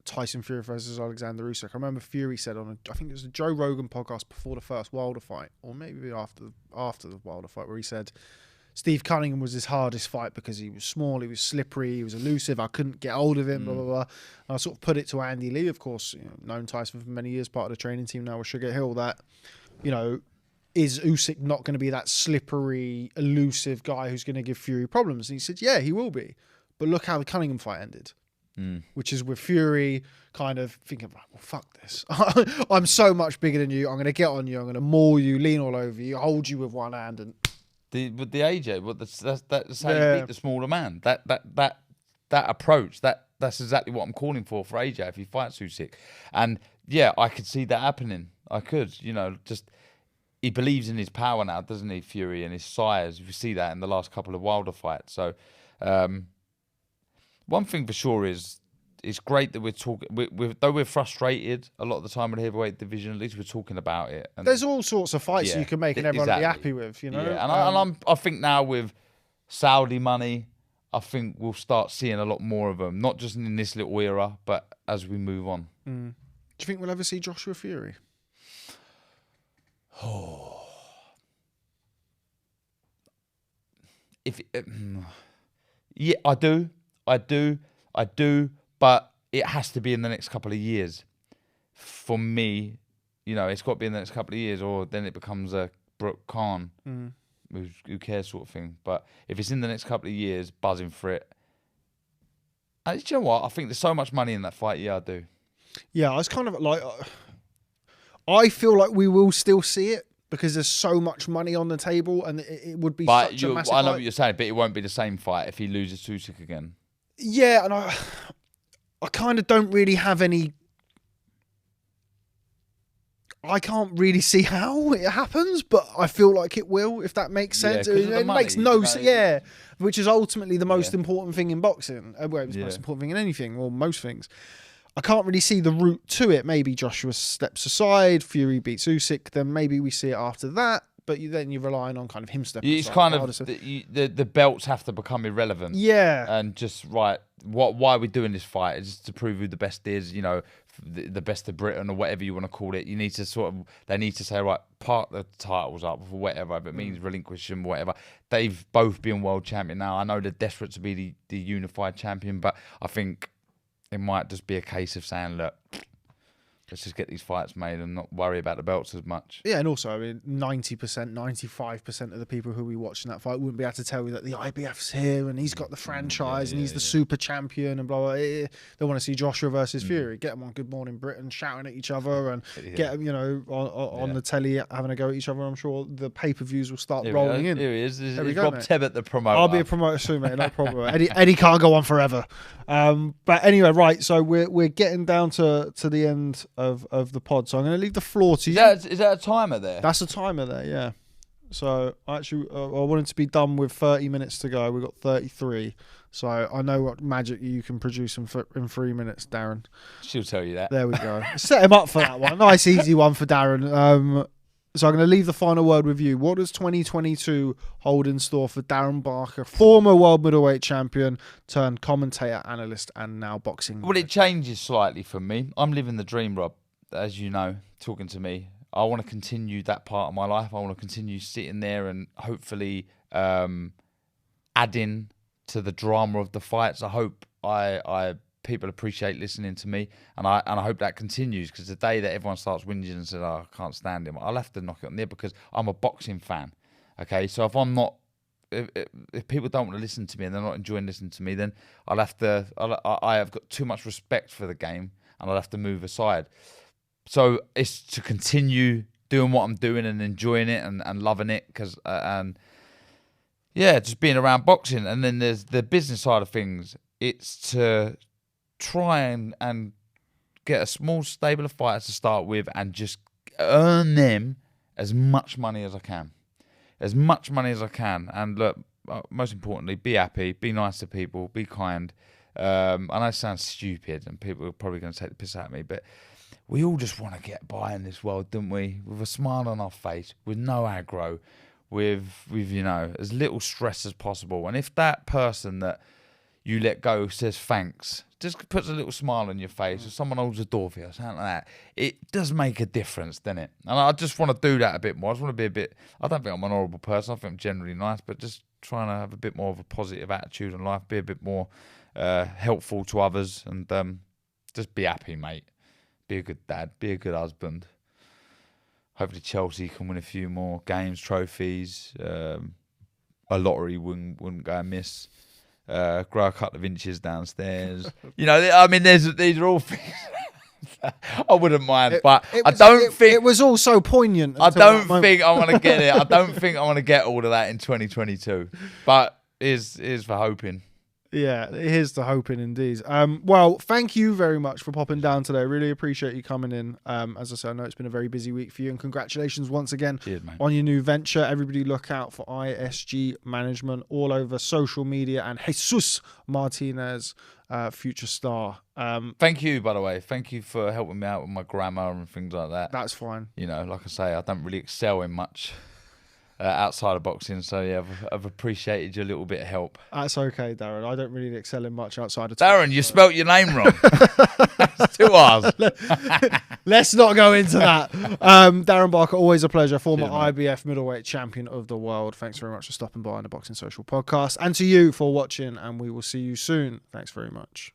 Tyson Fury versus Alexander Usyk. I remember Fury said I think it was a Joe Rogan podcast before the first Wilder fight, or maybe after the Wilder fight, where he said Steve Cunningham was his hardest fight because he was small, he was slippery, he was elusive. I couldn't get hold of him, blah, blah, blah. And I sort of put it to Andy Lee, of course, known Tyson for many years, part of the training team now with Sugar Hill, that, is Usyk not going to be that slippery, elusive guy who's going to give Fury problems? And he said, yeah, he will be. But look how the Cunningham fight ended. Which is with Fury kind of thinking, right, well, fuck this. I'm so much bigger than you. I'm going to get on you. I'm going to maul you, lean all over you, hold you with one hand, and with the AJ, that's how you beat the smaller man. That approach, that's exactly what I'm calling for AJ if he fights Usyk. And yeah, I could see that happening. I could, just he believes in his power now, doesn't he, Fury, and his size. You see that in the last couple of Wilder fights. So one thing for sure is it's great that we're talking. Though we're frustrated a lot of the time in the heavyweight division, at least we're talking about it. And there's all sorts of fights you can make and everyone be happy with, Yeah, and I think now with Saudi money, I think we'll start seeing a lot more of them. Not just in this little era, but as we move on. Do you think we'll ever see Joshua Fury? Yeah, I do, but it has to be in the next couple of years. For me, it's got to be in the next couple of years, or then it becomes a Brook Khan, who cares sort of thing. But if it's in the next couple of years, buzzing for it. And do you know what? I think there's so much money in that fight. Yeah, I do. Yeah, I was kind of like, I feel like we will still see it because there's so much money on the table, and it would be such a massive I know fight. what you're saying, but it won't be the same fight if he loses to Usyk again. Yeah, and I kind of don't really have any. I can't really see how it happens, but I feel like it will, if that makes sense. It makes no sense. Yeah, which is ultimately the most important thing in boxing. Well, it's the most important thing in anything, or most things. I can't really see the route to it. Maybe Joshua steps aside, Fury beats Usyk, then maybe we see it after that. But then you're relying on kind of him stepping aside. It's kind of the belts have to become irrelevant. Yeah, and just why are we doing this fight? It's just to prove who the best is. The best of Britain or whatever you want to call it. You need to they need to say, right, part the titles up or whatever. If it means relinquish them, whatever. They've both been world champion now. I know they're desperate to be the unified champion, but I think it might just be a case of saying, look, let's just get these fights made and not worry about the belts as much. Yeah, and also, 90%, 95% of the people who we watch in that fight wouldn't be able to tell you that the IBF's here and he's got the franchise and he's the super champion and blah, blah, blah. They want to see Joshua versus Fury. Get them on Good Morning Britain shouting at each other and get them, on the telly having a go at each other. I'm sure the pay-per-views will start rolling in. Here he is. He's Rob Tebbutt, the promoter. I'll be a promoter soon, mate. No problem. Eddie can't go on forever. But anyway, right. So we're getting down to the end of the pod, so I'm going to leave the floor to you. Is that a timer there? That's a timer there, yeah. So actually, I wanted to be done with 30 minutes to go. We've got 33. So I know what magic you can produce in 3 minutes, Darren. She'll tell you that. There we go. Set him up for that one. Nice, easy one for Darren. So I'm going to leave the final word with you. What does 2022 hold in store for Darren Barker, former world middleweight champion, turned commentator, analyst, and now boxing? Well, it changes slightly for me. I'm living the dream, Rob, as you know, talking to me. I want to continue that part of my life. I want to continue sitting there and hopefully adding to the drama of the fights. I hope people appreciate listening to me, and I hope that continues, because the day that everyone starts whinging and says, "Oh, I can't stand him," I'll have to knock it on there, because I'm a boxing fan. Okay, so if I'm not, if people don't want to listen to me and they're not enjoying listening to me, then I'll have to. I have got too much respect for the game, and I'll have to move aside. So it's to continue doing what I'm doing and enjoying it and loving it, because just being around boxing. And then there's the business side of things. It's to try and get a small stable of fighters to start with and just earn them as much money as I can. As much money as I can. And look, most importantly, be happy, be nice to people, be kind. I know it sounds stupid and people are probably going to take the piss out of me, but we all just want to get by in this world, don't we? With a smile on our face, with no aggro, with as little stress as possible. And if that person that you let go says thanks, just puts a little smile on your face, or someone holds the door for you, or something like that, it does make a difference, doesn't it? And I just want to do that a bit more. I just want to be a bit, I don't think I'm an horrible person, I think I'm generally nice, but just trying to have a bit more of a positive attitude in life, be a bit more helpful to others, and just be happy, mate. Be a good dad, be a good husband. Hopefully Chelsea can win a few more games, trophies. A lottery wouldn't go amiss. Grow a couple of inches downstairs. These are all things I wouldn't mind, but I don't think it was all so poignant. I don't think I want to get it. I don't think I want to get all of that in 2022. But here's for hoping. Yeah, here's the hoping indeed. Well, thank you very much for popping down today. Really appreciate you coming in. As I said, I know it's been a very busy week for you, and congratulations once again on your new venture. Everybody look out for ISG Management all over social media, and Jesus Martinez, future star. Thank you, by the way. Thank you for helping me out with my grammar and things like that. That's fine. Like I say, I don't really excel in much outside of boxing, so yeah, I've appreciated your little bit of help. That's okay, Darren. I don't really excel in much outside of Darren, you spelt your name wrong. It's 2 R's. Let's not go into that. Darren Barker, always a pleasure. Former IBF middleweight champion of the world. Thanks very much for stopping by on the Boxing Social podcast, and to you for watching, and we will see you soon. Thanks very much.